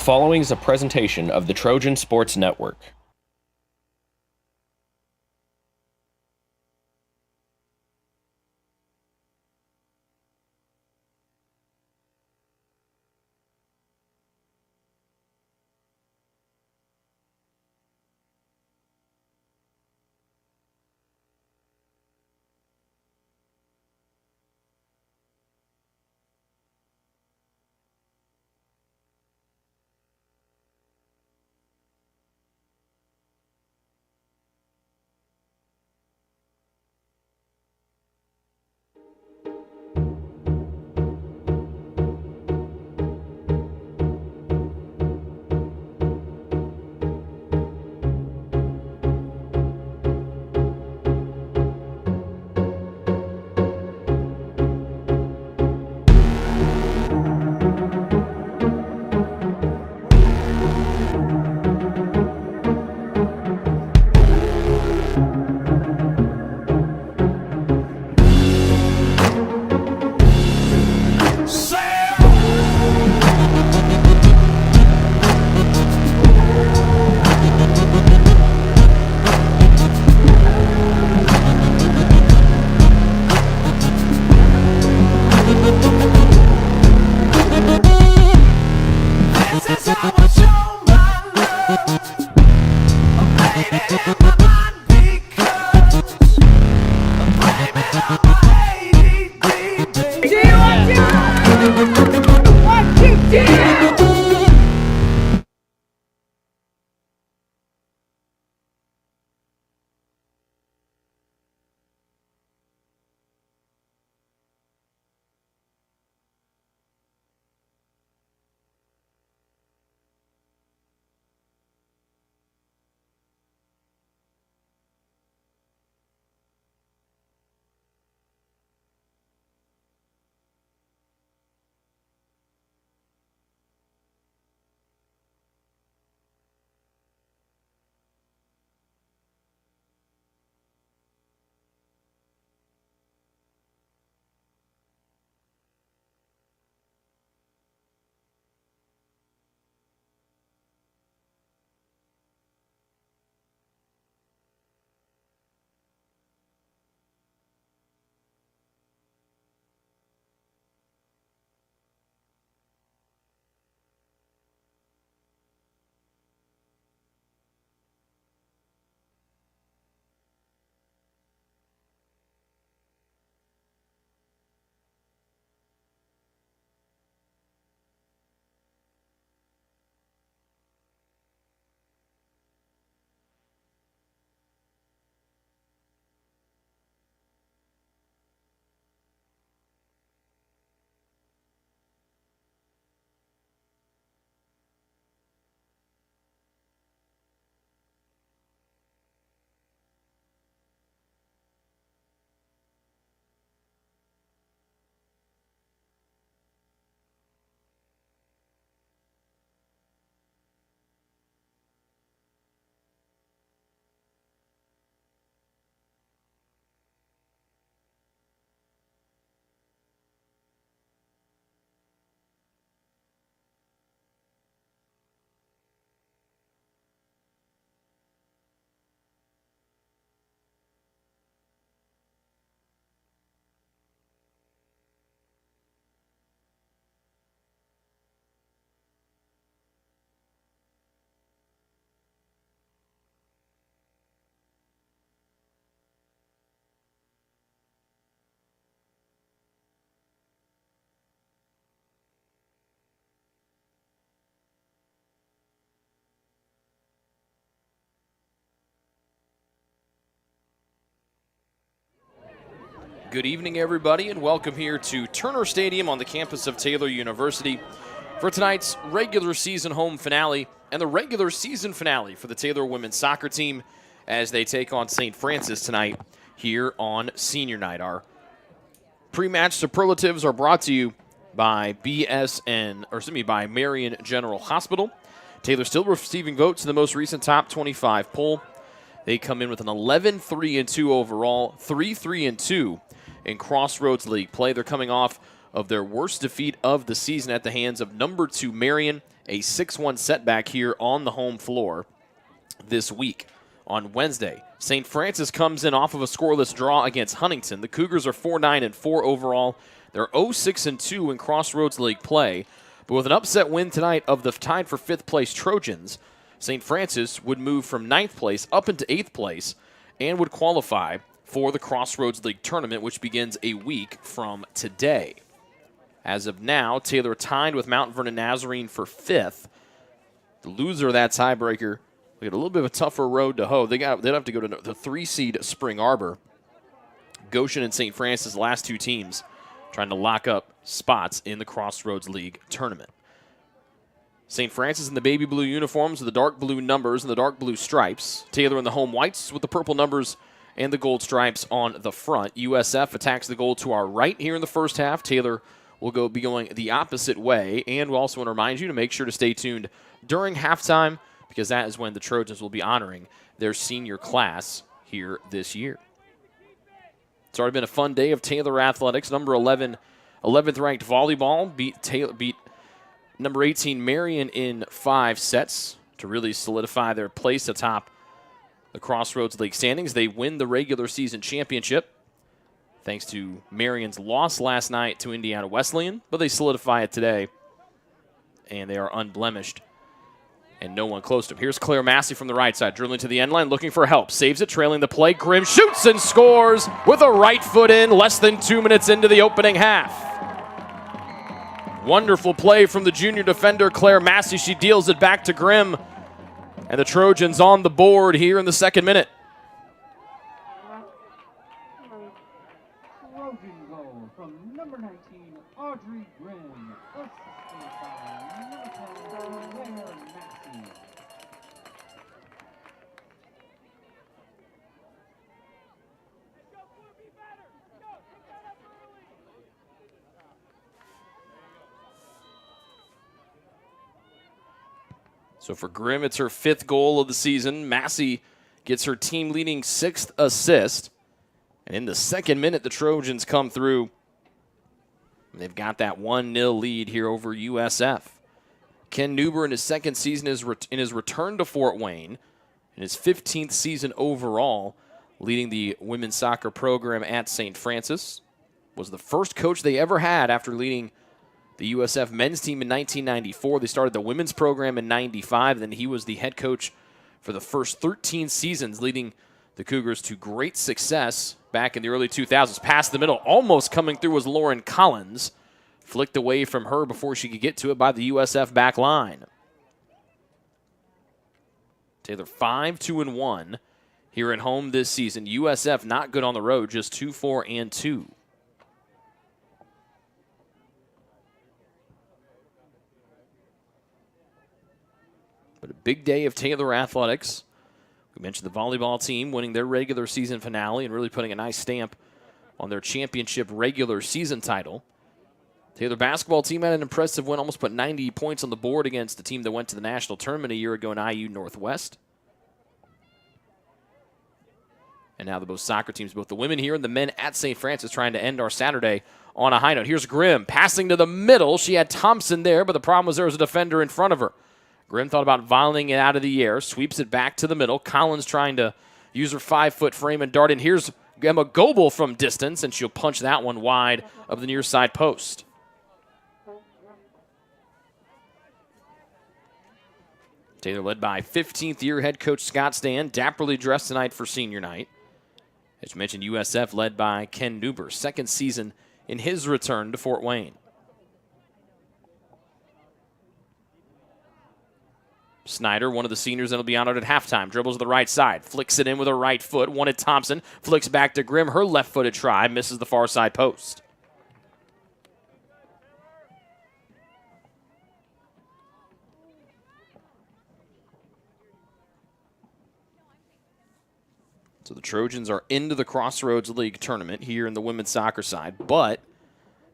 following is a presentation of the Trojan Sports Network. Good evening, everybody, and welcome here to Turner Stadium on the campus of Taylor University for tonight's regular season home finale and the regular season finale for the Taylor women's soccer team as they take on St. Francis tonight here on senior night. Our pre-match superlatives are brought to you by by Marion General Hospital. Taylor still receiving votes in the most recent top 25 poll. They come in with an 11-3-2 overall, 3-3-2 in Crossroads League play. They're coming off of their worst defeat of the season at the hands of number 2 Marion a 6-1 setback here on the home floor this week. On Wednesday, St. Francis comes in off of a scoreless draw against Huntington. The Cougars are 4-9-4 overall. They're 0-6-2 in Crossroads League play. But with an upset win tonight of the tied for 5th place Trojans, St. Francis would move from 9th place up into 8th place and would qualify for the Crossroads League tournament, which begins a week from today. As of now, Taylor tied with Mount Vernon Nazarene for 5th. The loser of that tiebreaker we got a little bit of a tougher road to hoe. They'd have to go to the 3-seed Spring Arbor. Goshen and St. Francis, last two teams, trying to lock up spots in the Crossroads League tournament. St. Francis in the baby blue uniforms with the dark blue numbers and the dark blue stripes. Taylor in the home whites with the purple numbers and the gold stripes on the front. USF attacks the goal to our right here in the first half. Taylor will be going the opposite way. And we also want to remind you to make sure to stay tuned during halftime, because that is when the Trojans will be honoring their senior class here this year. It's already been a fun day of Taylor athletics. Number 11, 11th ranked volleyball beat number 18 Marion in 5 sets to really solidify their place atop the Crossroads League standings. They win the regular season championship thanks to Marion's loss last night to Indiana Wesleyan, but they solidify it today, and they are unblemished and no one close to him. Here's Claire Massey from the right side, dribbling to the end line, looking for help. Saves it, trailing the play. Grimm shoots and scores with a right foot in, less than 2 minutes into the opening half. Wonderful play from the junior defender, Claire Massey. She deals it back to Grimm, and the Trojans on the board here in the second minute. Trojan goal from number 19, Audrey Grimm. Assisted by number 10, Claire Massey. So for Grimm, it's her 5th goal of the season. Massey gets her team-leading 6th assist. And in the second minute, the Trojans come through. They've got that 1-0 lead here over USF. Ken Newber in his second season in his return to Fort Wayne, in his 15th season overall, leading the women's soccer program at St. Francis, was the first coach they ever had after leading the USF men's team in 1994. They started the women's program in 95. Then he was the head coach for the first 13 seasons, leading the Cougars to great success back in the early 2000s. Past the middle, almost coming through was Lauren Collins. Flicked away from her before she could get to it by the USF back line. Taylor 5-2-1 here at home this season. USF not good on the road, just 2-4-2. But a big day of Taylor athletics. We mentioned the volleyball team winning their regular season finale and really putting a nice stamp on their championship regular season title. Taylor basketball team had an impressive win, almost put 90 points on the board against the team that went to the national tournament a year ago in IU Northwest. And now the both soccer teams, both the women here and the men at St. Francis, trying to end our Saturday on a high note. Here's Grimm passing to the middle. She had Thompson there, but the problem was there was a defender in front of her. Grimm thought about volleying it out of the air, sweeps it back to the middle. Collins trying to use her 5-foot frame and dart in. Here's Emma Goebel from distance, and she'll punch that one wide of the near side post. Taylor led by 15th-year head coach Scott Stan, dapperly dressed tonight for senior night. As you mentioned, USF led by Ken Newber, second season in his return to Fort Wayne. Snyder, one of the seniors that will be honored at halftime, dribbles to the right side, flicks it in with her right foot, wanted Thompson, flicks back to Grimm, her left-footed try, misses the far side post. So the Trojans are into the Crossroads League tournament here in the women's soccer side, but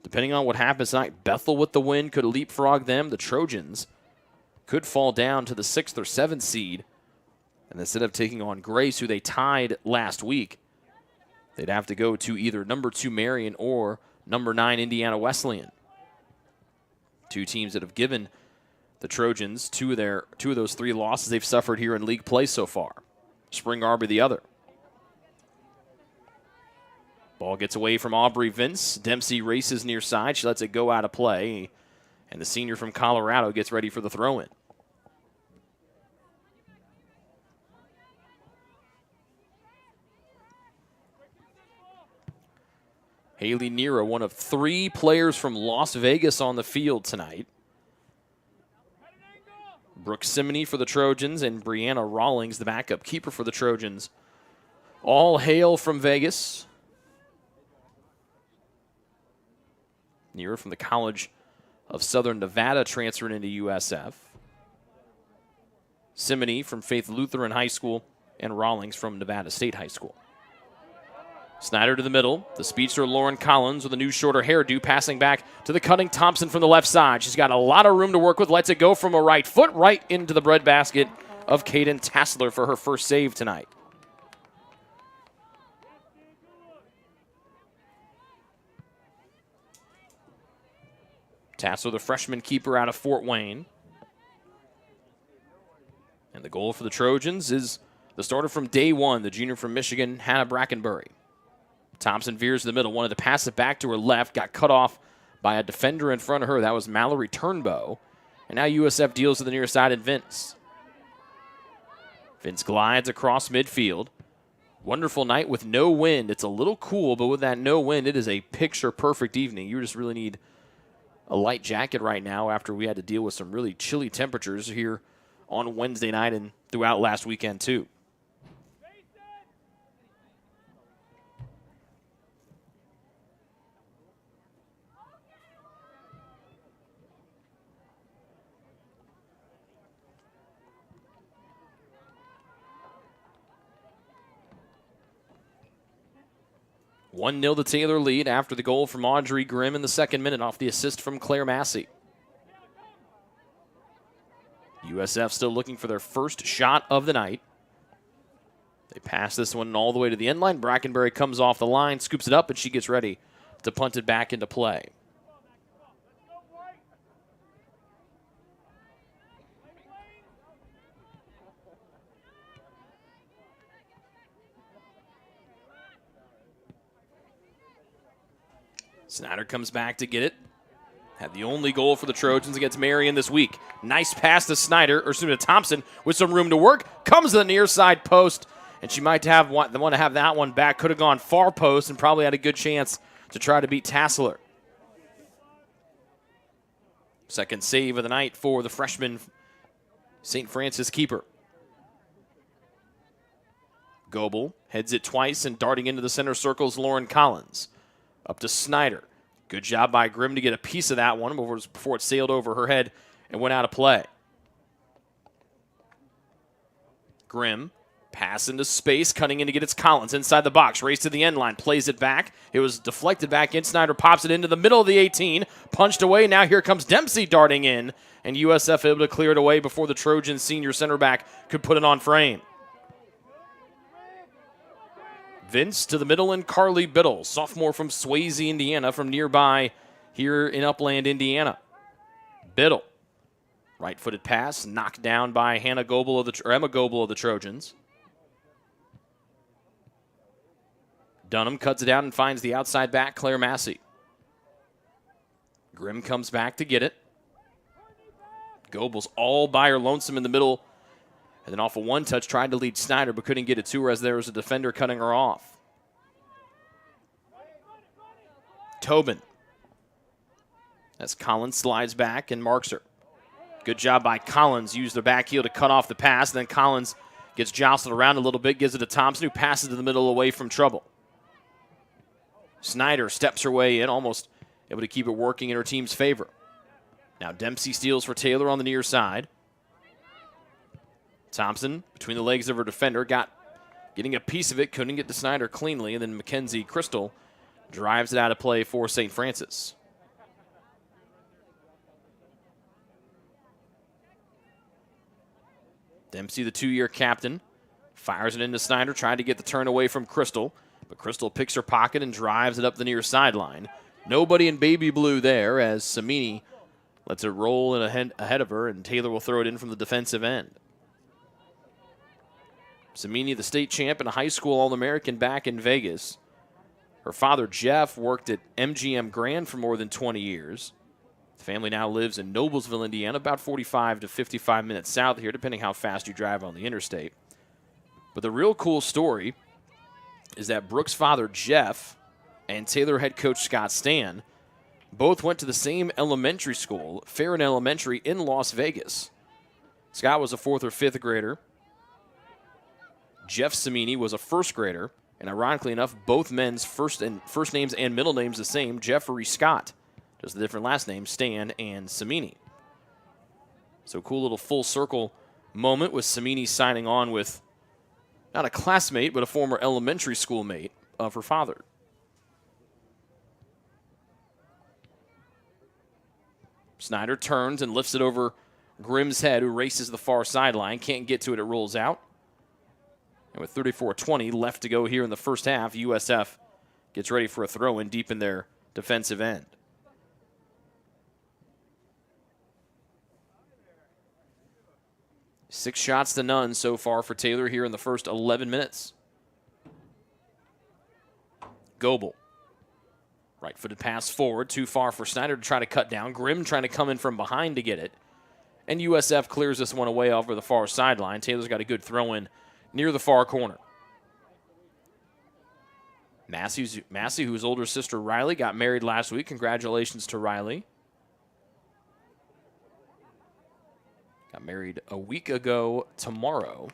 depending on what happens tonight, Bethel with the win could leapfrog them. The Trojans could fall down to the 6th or 7th seed. And instead of taking on Grace, who they tied last week, they'd have to go to either number 2 Marion or number 9 Indiana Wesleyan. Two teams that have given the Trojans, two of those 3 losses they've suffered here in league play so far. Spring Arbor the other. Ball gets away from Aubrey Vince. Dempsey races near side. She lets it go out of play. And the senior from Colorado gets ready for the throw-in. Haley Nero, one of 3 players from Las Vegas on the field tonight. Brooke Simony for the Trojans and Brianna Rawlings, the backup keeper for the Trojans. All hail from Vegas. Nero from the College of Southern Nevada transferring into USF. Simony from Faith Lutheran High School and Rawlings from Nevada State High School. Snyder to the middle. The speedster Lauren Collins with a new shorter hairdo passing back to the cutting Thompson from the left side. She's got a lot of room to work with. Lets it go from a right foot right into the breadbasket of Kaden Tassler for her first save tonight. Tassler, the freshman keeper out of Fort Wayne. And the goal for the Trojans is the starter from day one, the junior from Michigan, Hannah Brackenbury. Thompson veers to the middle, wanted to pass it back to her left, got cut off by a defender in front of her. That was Mallory Turnbow. And now USF deals to the near side and Vince. Vince glides across midfield. Wonderful night with no wind. It's a little cool, but with that no wind, it is a picture-perfect evening. You just really need a light jacket right now after we had to deal with some really chilly temperatures here on Wednesday night and throughout last weekend too. One 0 to Taylor lead after the goal from Audrey Grimm in the second minute off the assist from Claire Massey. USF still looking for their first shot of the night. They pass this one all the way to the end line. Brackenbury comes off the line, scoops it up, and she gets ready to punt it back into play. Snyder comes back to get it. Had the only goal for the Trojans against Marion this week. Nice pass to Thompson with some room to work. Comes to the near side post, and she might want to have that one back. Could have gone far post and probably had a good chance to try to beat Tassler. Second save of the night for the freshman St. Francis keeper. Goebel heads it twice, and darting into the center circle is Lauren Collins. Up to Snyder. Good job by Grimm to get a piece of that one before it sailed over her head and went out of play. Grimm, pass into space, cutting in to get its Collins inside the box. Race to the end line, plays it back. It was deflected back in. Snyder pops it into the middle of the 18, punched away. Now here comes Dempsey darting in, and USF able to clear it away before the Trojans senior center back could put it on frame. Vince to the middle and Carly Biddle, sophomore from Swayze, Indiana, from nearby here in Upland, Indiana. Biddle, right-footed pass, knocked down by Emma Goebel of the Trojans. Dunham cuts it out and finds the outside back, Claire Massey. Grimm comes back to get it. Goebel's all by her lonesome in the middle. And then off a one-touch, tried to lead Snyder, but couldn't get it to her as there was a defender cutting her off. Tobin. As Collins slides back and marks her. Good job by Collins. Used the back heel to cut off the pass. Then Collins gets jostled around a little bit, gives it to Thompson, who passes to the middle away from trouble. Snyder steps her way in, almost able to keep it working in her team's favor. Now Dempsey steals for Taylor on the near side. Thompson, between the legs of her defender, getting a piece of it, couldn't get to Snyder cleanly, and then Mackenzie Crystal drives it out of play for St. Francis. Dempsey, the 2-year captain, fires it into Snyder, trying to get the turn away from Crystal, but Crystal picks her pocket and drives it up the near sideline. Nobody in baby blue there as Samini Lets it roll in ahead of her, and Taylor will throw it in from the defensive end. Samini, the state champ and a high school All-American back in Vegas. Her father, Jeff, worked at MGM Grand for more than 20 years. The family now lives in Noblesville, Indiana, about 45 to 55 minutes south here, depending how fast you drive on the interstate. But the real cool story is that Brooke's father, Jeff, and Taylor head coach Scott Stan both went to the same elementary school, Farron Elementary, in Las Vegas. Scott was a 4th or 5th grader. Jeff Samini was a 1st grader. And ironically enough, both men's first names and middle names the same, Jeffrey Scott. Just the different last names, Stan and Samini. So cool little full circle moment with Samini signing on with not a classmate, but a former elementary school mate of her father. Snyder turns and lifts it over Grimm's head, who races the far sideline. Can't get to it, it rolls out. And with 34-20 left to go here in the first half, USF gets ready for a throw-in deep in their defensive end. Six shots to none so far for Taylor here in the first 11 minutes. Goebel. Right-footed pass forward, too far for Snyder to try to cut down. Grimm trying to come in from behind to get it. And USF clears this one away over the far sideline. Taylor's got a good throw-in near the far corner. Massey, whose older sister Riley got married last week. Congratulations to Riley. Got married a week ago tomorrow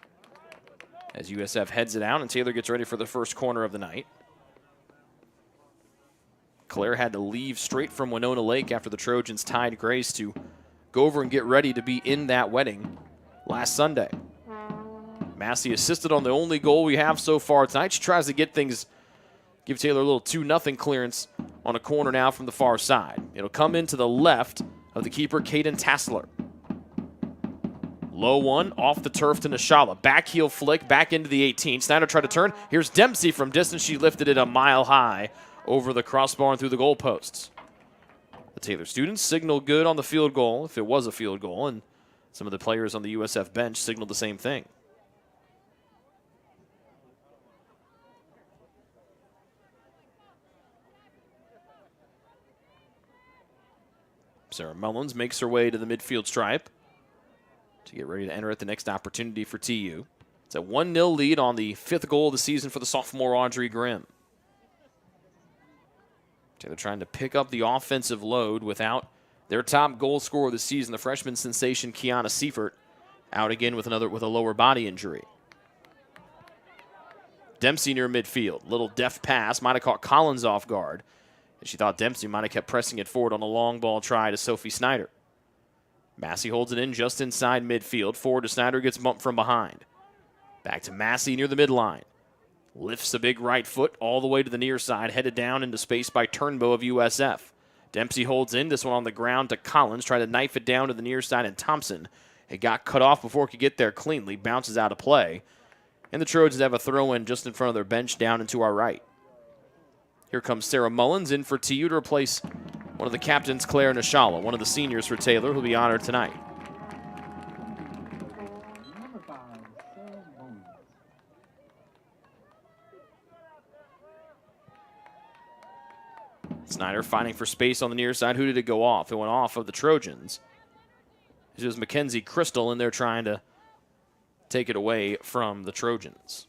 as USF heads it out and Taylor gets ready for the first corner of the night. Claire had to leave straight from Winona Lake after the Trojans tied Grace to go over and get ready to be in that wedding last Sunday. Massey assisted on the only goal we have so far tonight. She tries to get things, give Taylor a little 2-0 clearance on a corner now from the far side. It'll come into the left of the keeper, Caden Tassler. Low one, off the turf to Nishala. Back heel flick, back into the 18. Snyder tried to turn. Here's Dempsey from distance. She lifted it a mile high over the crossbar and through the goalposts. The Taylor students signaled good on the field goal, if it was a field goal, and some of the players on the USF bench signaled the same thing. Sarah Mullins makes her way to the midfield stripe to get ready to enter at the next opportunity for TU. It's a 1-0 lead on the 5th goal of the season for the sophomore Audrey Grimm. Taylor trying to pick up the offensive load without their top goal scorer of the season, the freshman sensation Kiana Seifert, out again with a lower body injury. Dempsey near midfield. Little deft pass, might have caught Collins off guard. And she thought Dempsey might have kept pressing it forward on a long ball try to Sophie Snyder. Massey holds it in just inside midfield. Forward to Snyder, gets bumped from behind. Back to Massey near the midline. Lifts a big right foot all the way to the near side, headed down into space by Turnbow of USF. Dempsey holds in, this one on the ground to Collins, try to knife it down to the near side, and Thompson, it got cut off before it could get there cleanly, bounces out of play. And the Trojans have a throw-in just in front of their bench down and to our right. Here comes Sarah Mullins in for TU to replace one of the captains, Claire Nishala, one of the seniors for Taylor, who'll be honored tonight. Number 5, Sarah Mullins. Snyder fighting for space on the near side. Who did it go off? It went off of the Trojans. It was Mackenzie Crystal in there trying to take it away from the Trojans.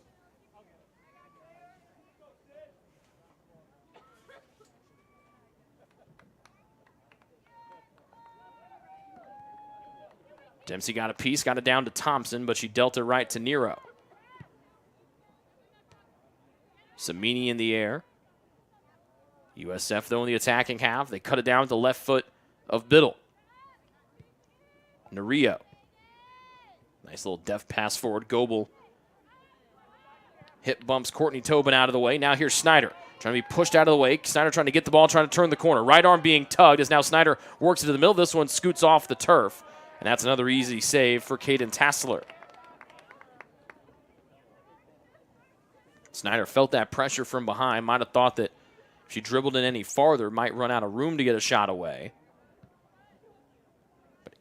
Dempsey got a piece, got it down to Thompson, but she dealt it right to Nero. Samini in the air. USF, though, in the attacking half. They cut it down with the left foot of Biddle. Nario. Nice little deft pass forward. Goebel hip bumps Courtney Tobin out of the way. Now here's Snyder. Trying to be pushed out of the way. Snyder trying to get the ball, trying to turn the corner. Right arm being tugged as now Snyder works into the middle. This one scoots off the turf. And that's another easy save for Caden Tassler. Snyder felt that pressure from behind. Might have thought that if she dribbled in any farther, might run out of room to get a shot away.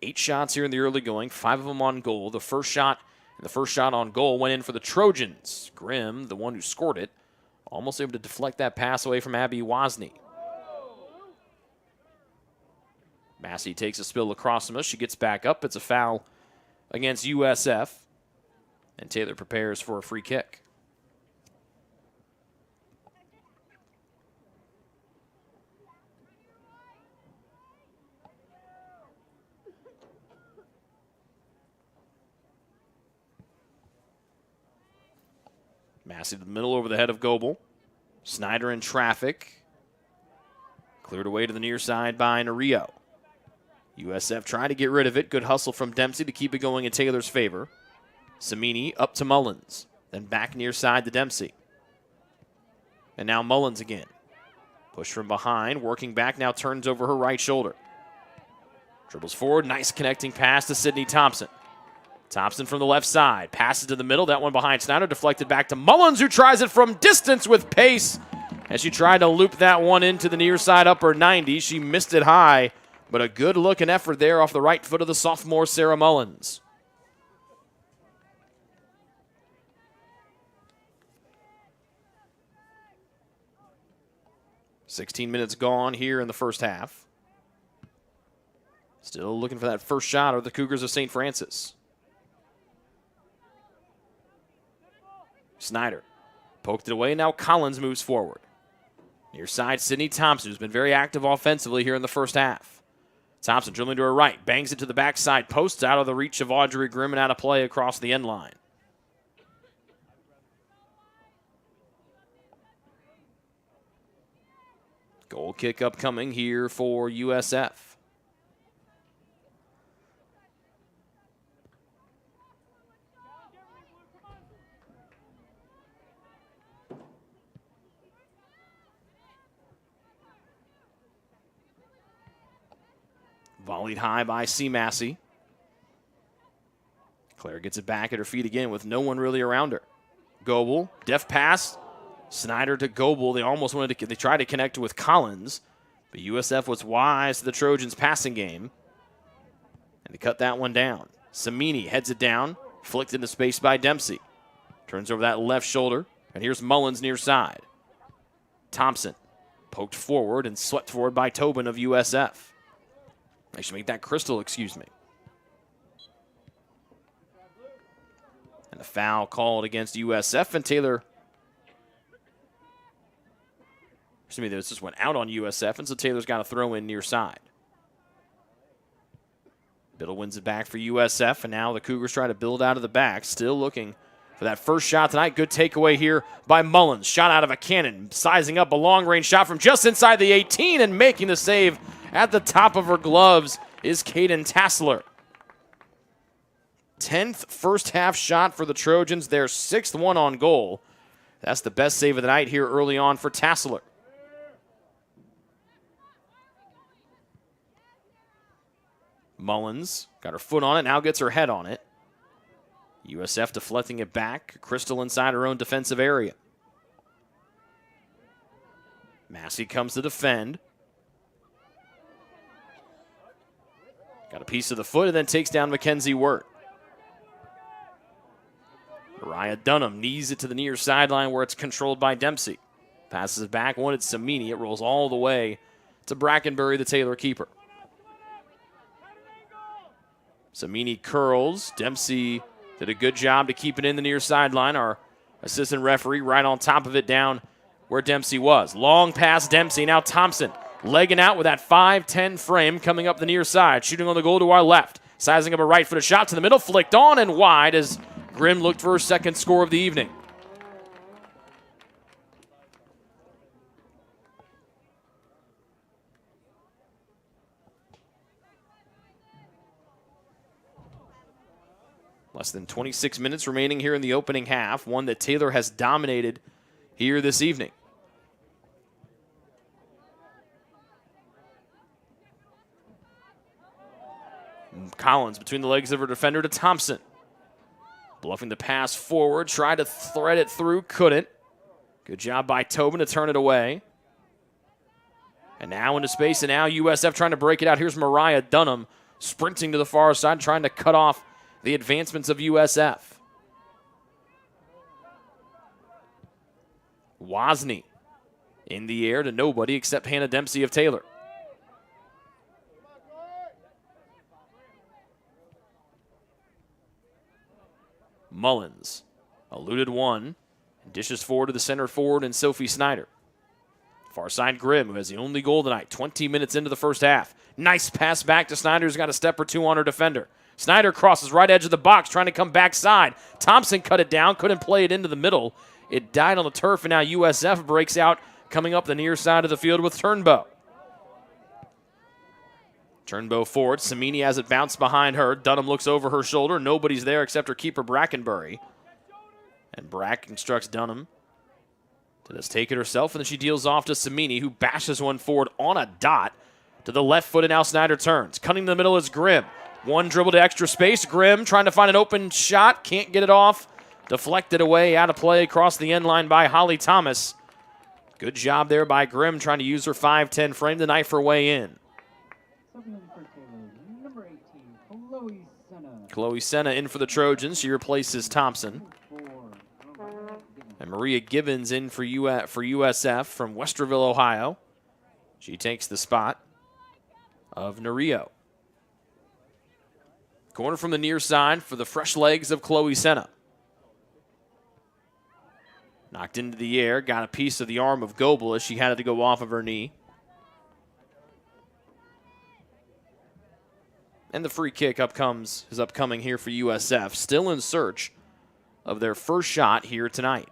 8 shots here in the early going, 5 of them on goal. The first shot on goal went in for the Trojans. Grimm, the one who scored it, almost able to deflect that pass away from Abby Wozni. Massey takes a spill across from us. She gets back up. It's a foul against USF. And Taylor prepares for a free kick. Massey to the middle over the head of Goebel. Snyder in traffic. Cleared away to the near side by Nario. USF trying to get rid of it. Good hustle from Dempsey to keep it going in Taylor's favor. Samini up to Mullins. Then back near side to Dempsey. And now Mullins again. Push from behind. Working back now turns over her right shoulder. Dribbles forward. Nice connecting pass to Sydney Thompson. Thompson from the left side. Passes to the middle. That one behind Snyder. Deflected back to Mullins, who tries it from distance with pace. As she tried to loop that one into the near side upper 90. She missed it high. But a good look and effort there off the right foot of the sophomore Sarah Mullins. "16 minutes gone here in the first half. Still looking for that first shot of the Cougars of St. Francis. Snyder poked it away. Now Collins moves forward. Near side, Sydney Thompson, who's been very active offensively here in the first half. Thompson dribbling to her right, bangs it to the backside post, out of the reach of Audrey Grimm and out of play across the end line. Goal kick upcoming here for USF. Volleyed high by C. Massey. Claire gets it back at her feet again with no one really around her. Goebel, deft pass. Snyder to Goebel. They tried to connect with Collins, but USF was wise to the Trojans' passing game, and they cut that one down. Samini heads it down, flicked into space by Dempsey. Turns over that left shoulder, and here's Mullins near side. Thompson poked forward and swept forward by Tobin of USF. I should make that Crystal, excuse me. And a foul called against USF, and Taylor, this just went out on USF, and so Taylor's got to throw in near side. Biddle wins it back for USF, and now the Cougars try to build out of the back, still looking for that first shot tonight. Good takeaway here by Mullins. Shot out of a cannon, sizing up a long-range shot from just inside the 18, and making the save at the top of her gloves is Caden Tassler. 10th first half shot for the Trojans, their 6th one on goal. That's the best save of the night here early on for Tassler. Mullins got her foot on it, now gets her head on it. USF deflecting it back. Crystal inside her own defensive area. Massey comes to defend. Got a piece of the foot and then takes down Mackenzie Wirt. Mariah Dunham knees it to the near sideline where it's controlled by Dempsey. Passes it back, wanted Samini. It rolls all the way to Brackenbury, the Taylor keeper. Samini curls. Dempsey did a good job to keep it in the near sideline. Our assistant referee right on top of it down where Dempsey was. Long pass Dempsey. Now Thompson legging out with that 5'10 frame coming up the near side. Shooting on the goal to our left. Sizing up a right-footed shot to the middle. Flicked on and wide as Grimm looked for her second score of the evening. Less than 26 minutes remaining here in the opening half. One that Taylor has dominated here this evening. Collins between the legs of her defender to Thompson. Bluffing the pass forward, tried to thread it through, couldn't. Good job by Tobin to turn it away. And now into space, and now USF trying to break it out. Here's Mariah Dunham, sprinting to the far side, trying to cut off the advancements of USF. Wozni in the air to nobody except Hannah Dempsey of Taylor. Mullins eluded one, and dishes forward to the center forward and Sophie Snyder. Far side Grimm, who has the only goal tonight, 20 minutes into the first half. Nice pass back to Snyder, who's got a step or two on her defender. Snyder crosses right edge of the box, trying to come backside. Thompson cut it down, couldn't play it into the middle. It died on the turf, and now USF breaks out, coming up the near side of the field with Turnbow. Turnbow forward. Samini has it bounced behind her. Dunham looks over her shoulder. Nobody's there except her keeper, Brackenbury. And Brack instructs Dunham to just take it herself, and then she deals off to Samini, who bashes one forward on a dot to the left foot, and now Snyder turns. Cutting to the middle is Grimm. One dribble to extra space. Grimm trying to find an open shot. Can't get it off. Deflected away, out of play, across the end line by Holly Thomas. Good job there by Grimm, trying to use her 5'10 frame to knife her way in. Number 18, Chloe Senna. Chloe Senna in for the Trojans. She replaces Thompson. And Maria Gibbons in for USF from Westerville, Ohio. She takes the spot of Nario. Corner from the near side for the fresh legs of Chloe Senna. Knocked into the air, got a piece of the arm of Goebel as she had to go off of her knee. And the free kick is upcoming here for USF, still in search of their first shot here tonight.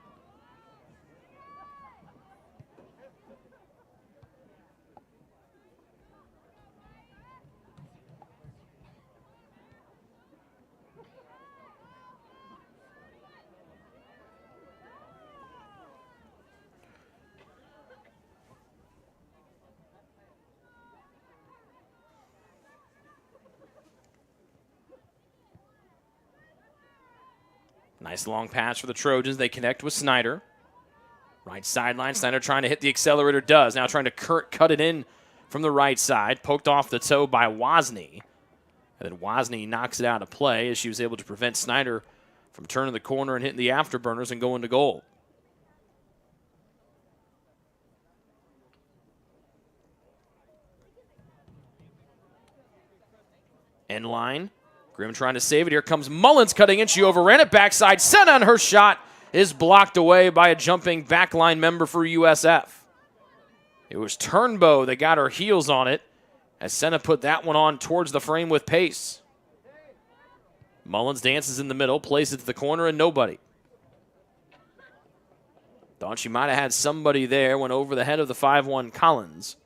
Nice long pass for the Trojans. They connect with Snyder. Right sideline. Snyder trying to hit the accelerator. Does. Now trying to cut it in from the right side. Poked off the toe by Wozni. And then Wozni knocks it out of play as she was able to prevent Snyder from turning the corner and hitting the afterburners and going to goal. End line. Grimm trying to save it. Here comes Mullins cutting in. She overran it backside. Senna, and her shot is blocked away by a jumping backline member for USF. It was Turnbow that got her heels on it as Senna put that one on towards the frame with pace. Mullins dances in the middle, plays it to the corner, and nobody. Thought she might have had somebody there, went over the head of the 5'1 Collins.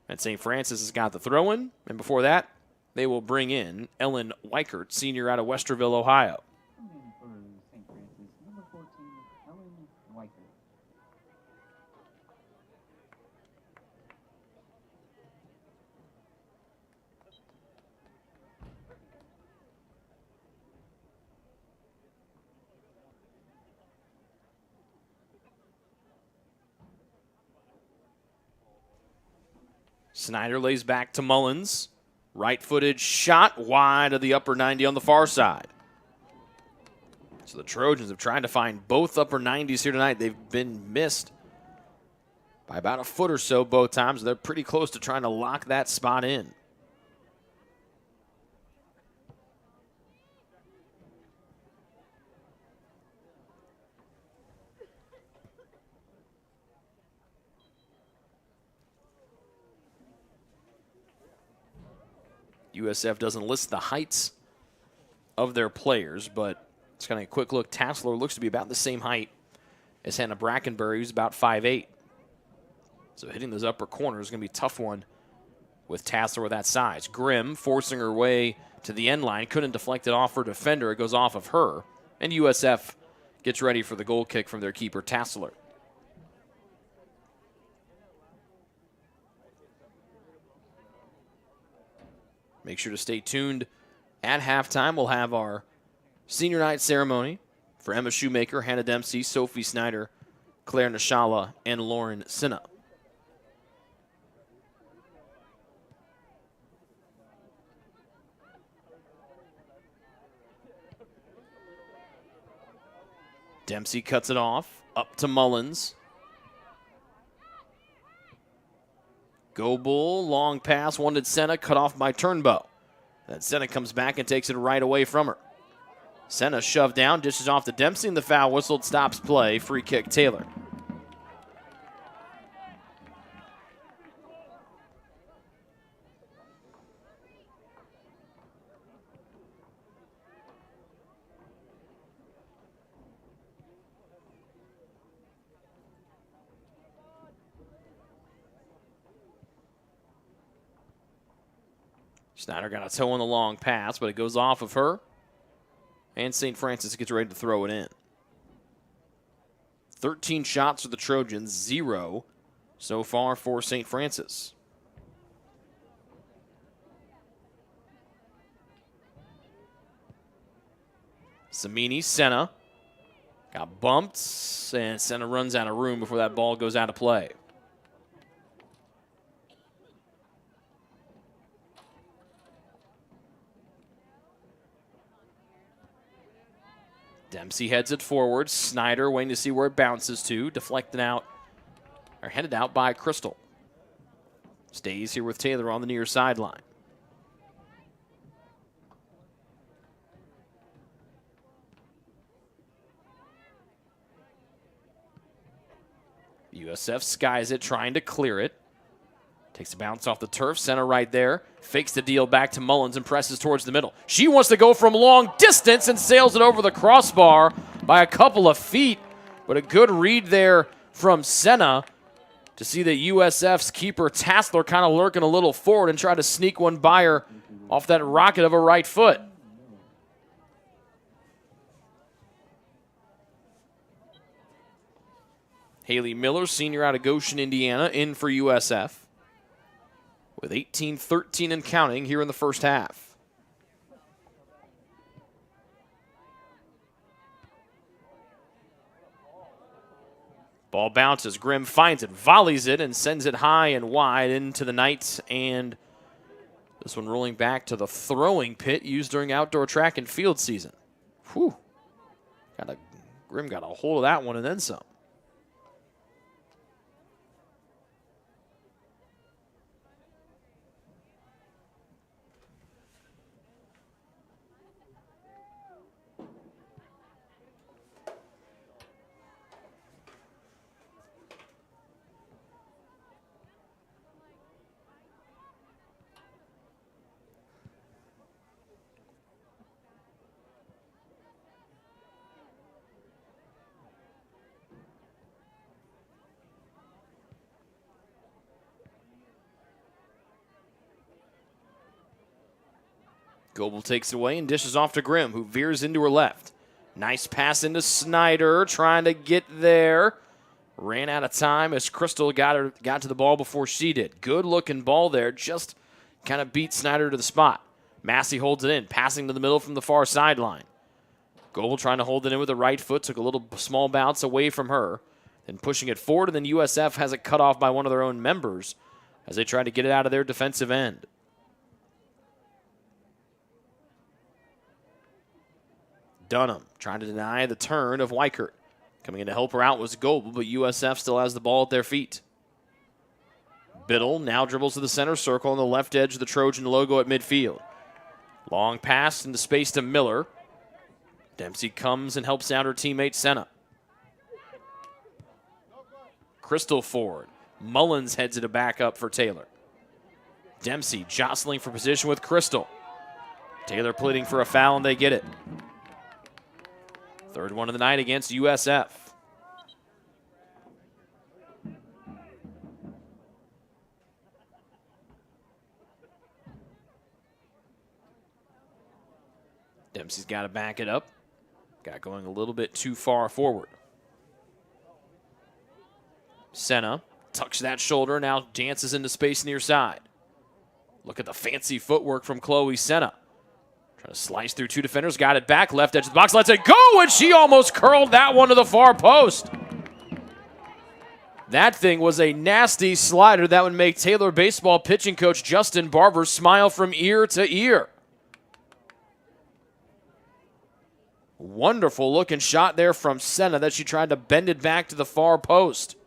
And St. Francis has got the throw-in, and before that, they will bring in Ellen Weichert, senior out of Westerville, Ohio. For St. Francis, number 14, Ellen Weichert. Snyder lays back to Mullins. Right-footed shot wide of the upper 90 on the far side. So the Trojans have tried to find both upper 90s here tonight. They've been missed by about a foot or so both times. They're pretty close to trying to lock that spot in. USF doesn't list the heights of their players, but it's kind of a quick look. Tassler looks to be about the same height as Hannah Brackenbury, who's about 5'8". So hitting those upper corners is going to be a tough one with Tassler with that size. Grimm forcing her way to the end line. Couldn't deflect it off her defender. It goes off of her. And USF gets ready for the goal kick from their keeper, Tassler. Make sure to stay tuned. At halftime, we'll have our senior night ceremony for Emma Shoemaker, Hannah Dempsey, Sophie Snyder, Claire Nishala, and Lauren Sinna. Dempsey cuts it off. Up to Mullins. Goebel, long pass, wanted Senna, cut off by Turnbow. Then Senna comes back and takes it right away from her. Senna shoved down, dishes off to Dempsey, and the foul whistled, stops play. Free kick, Taylor. Snyder got a toe on the long pass, but it goes off of her. And St. Francis gets ready to throw it in. 13 shots for the Trojans, 0 so far for St. Francis. Samini, Senna. Got bumped, and Senna runs out of room before that ball goes out of play. Dempsey heads it forward. Snyder waiting to see where it bounces to. Deflected out, or headed out by Crystal. Stays here with Taylor on the near sideline. USF skies it, trying to clear it. Takes a bounce off the turf, center right there. Fakes the deal back to Mullins and presses towards the middle. She wants to go from long distance and sails it over the crossbar by a couple of feet. But a good read there from Senna to see that USF's keeper Tassler kind of lurking a little forward and try to sneak one by her off that rocket of a right foot. Haley Miller, senior out of Goshen, Indiana, in for USF. With 18-13 and counting here in the first half. Ball bounces. Grimm finds it, volleys it, and sends it high and wide into the Knights. And this one rolling back to the throwing pit used during outdoor track and field season. Whew. Grimm got a hold of that one and then some. Goebel takes it away and dishes off to Grimm, who veers into her left. Nice pass into Snyder, trying to get there. Ran out of time as Crystal got to the ball before she did. Good-looking ball there, just kind of beat Snyder to the spot. Massey holds it in, passing to the middle from the far sideline. Goebel trying to hold it in with the right foot, took a little small bounce away from her, then pushing it forward, and then USF has it cut off by one of their own members as they try to get it out of their defensive end. Dunham trying to deny the turn of Weichert. Coming in to help her out was Goebel, but USF still has the ball at their feet. Biddle now dribbles to the center circle on the left edge of the Trojan logo at midfield. Long pass into space to Miller. Dempsey comes and helps out her teammate Senna. Crystal forward. Mullins heads it back up for Taylor. Dempsey jostling for position with Crystal. Taylor pleading for a foul and they get it. Third one of the night against USF. Dempsey's got to back it up. Got going a little bit too far forward. Senna tucks that shoulder, now dances into space near side. Look at the fancy footwork from Chloe Senna. Trying to slice through two defenders, got it back, left edge of the box, lets it go, and she almost curled that one to the far post. That thing was a nasty slider that would make Taylor baseball pitching coach Justin Barber smile from ear to ear. Wonderful looking shot there from Senna that she tried to bend it back to the far post.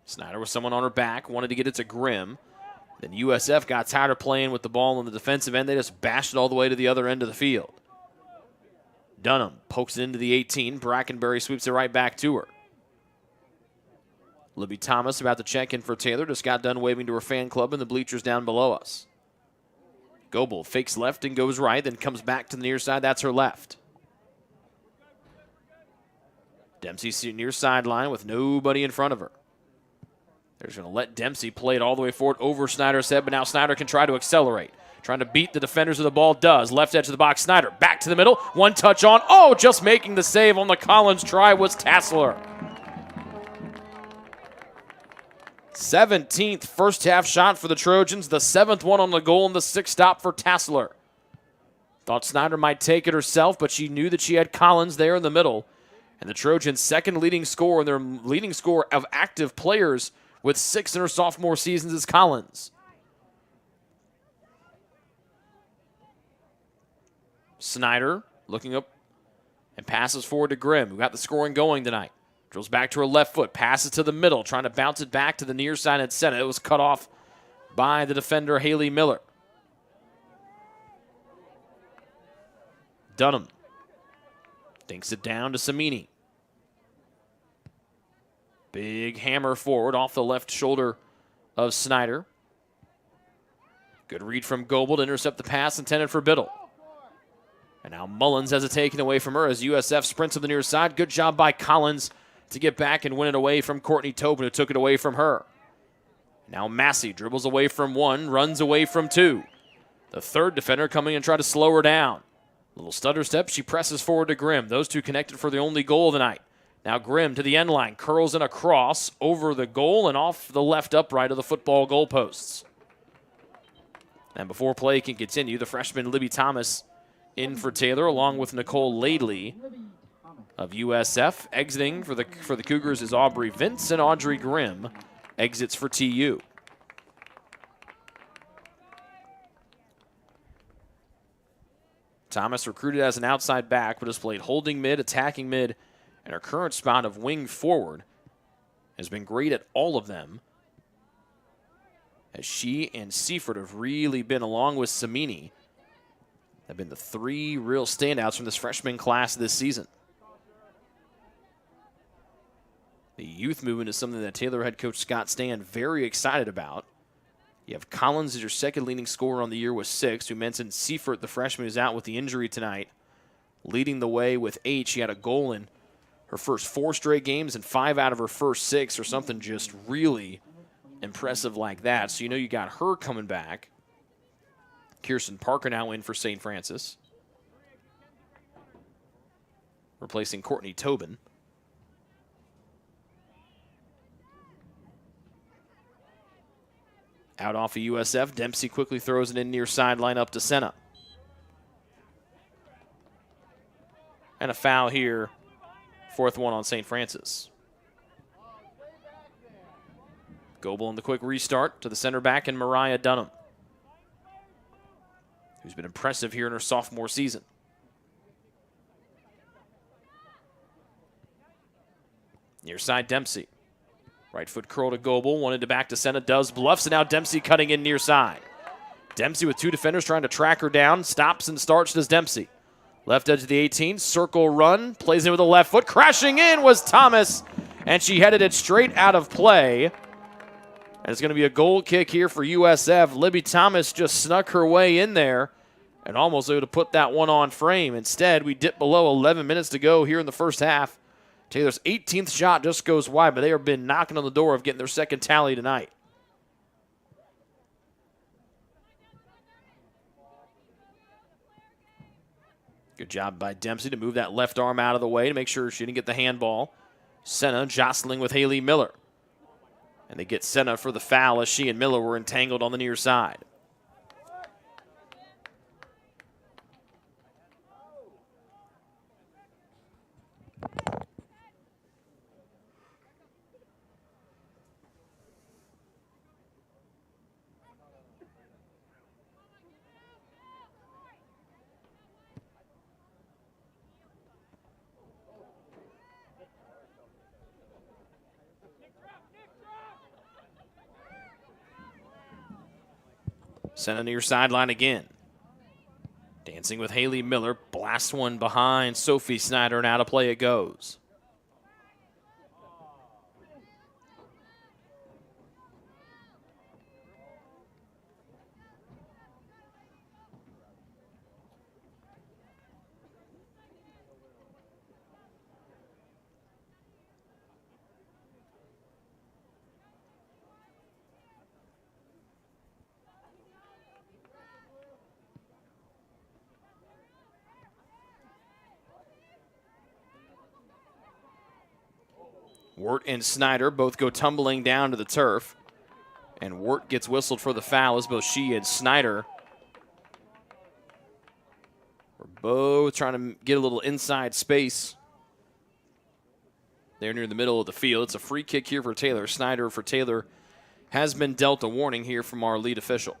Snyder with someone on her back, wanted to get it to Grimm. Then USF got tired of playing with the ball on the defensive end. They just bashed it all the way to the other end of the field. Dunham pokes it into the 18. Brackenberry sweeps it right back to her. Libby Thomas about to check in for Taylor. Just got done waving to her fan club in the bleachers down below us. Goebel fakes left and goes right, then comes back to the near side. That's her left. Dempsey near sideline with nobody in front of her. They're just going to let Dempsey play it all the way forward over Snyder's head, but now Snyder can try to accelerate. Trying to beat the defenders of the ball, does. Left edge of the box, Snyder back to the middle. One touch on. Oh, just making the save on the Collins try was Tassler. 17th first half shot for the Trojans, the 7th one on the goal, and the 6th stop for Tassler. Thought Snyder might take it herself, but she knew that she had Collins there in the middle. And the Trojans' second leading scorer, and their leading scorer of active players with 6 in her sophomore seasons is Collins. Snyder looking up and passes forward to Grimm, who got the scoring going tonight. Drills back to her left foot, passes to the middle, trying to bounce it back to the near side and Senna. It was cut off by the defender, Haley Miller. Dunham dinks it down to Samini. Big hammer forward off the left shoulder of Snyder. Good read from Goebel to intercept the pass intended for Biddle. And now Mullins has it taken away from her as USF sprints to the near side. Good job by Collins to get back and win it away from Courtney Tobin, who took it away from her. Now Massey dribbles away from one, runs away from two. The third defender coming and try to slow her down. Little stutter step, she presses forward to Grimm. Those two connected for the only goal of the night. Now Grimm to the end line, curls in a cross over the goal and off the left upright of the football goalposts. And before play can continue, the freshman Libby Thomas in for Taylor, along with Nicole Laidley of USF. Exiting for the Cougars is Aubrey Vince, and Audrey Grimm exits for TU. Thomas recruited as an outside back, but has played holding mid, attacking mid, and her current spot of wing forward has been great at all of them, as she and Seifert have really been, along with Samini, have been the three real standouts from this freshman class this season. The youth movement is something that Taylor head coach Scott Stan very excited about. You have Collins as your second leading scorer on the year with 6. We mentioned Seifert, the freshman, who's out with the injury tonight, leading the way with 8. She had a goal in her first 4 straight games and 5 out of her first 6, or something just really impressive like that. So you know you got her coming back. Kirsten Parker now in for St. Francis, replacing Courtney Tobin. Out off of USF, Dempsey quickly throws it in near sideline up to Senna. And a foul here, 4th one on St. Francis. Goebel on the quick restart to the center back and Mariah Dunham, who's been impressive here in her sophomore season. Near side Dempsey. Right foot curl to Goebel, wanted to back to Senna, does, bluffs, and now Dempsey cutting in near side. Dempsey with 2 defenders trying to track her down, stops and starts does Dempsey. Left edge of the 18, circle run, plays it with a left foot, crashing in was Thomas, and she headed it straight out of play. And it's going to be a goal kick here for USF. Libby Thomas just snuck her way in there and almost able to put that one on frame. Instead, we dip below 11 minutes to go here in the first half. Taylor's 18th shot just goes wide, but they have been knocking on the door of getting their second tally tonight. Good job by Dempsey to move that left arm out of the way to make sure she didn't get the handball. Senna jostling with Haley Miller. And they get Senna for the foul as she and Miller were entangled on the near side. Senna near sideline again. Dancing with Haley Miller. Blasts one behind Sophie Snyder, and out of play it goes. Wirt and Snyder both go tumbling down to the turf. And Wirt gets whistled for the foul as both she and Snyder are both trying to get a little inside space. They're near the middle of the field. It's a free kick here for Taylor. Snyder for Taylor has been dealt a warning here from our lead official.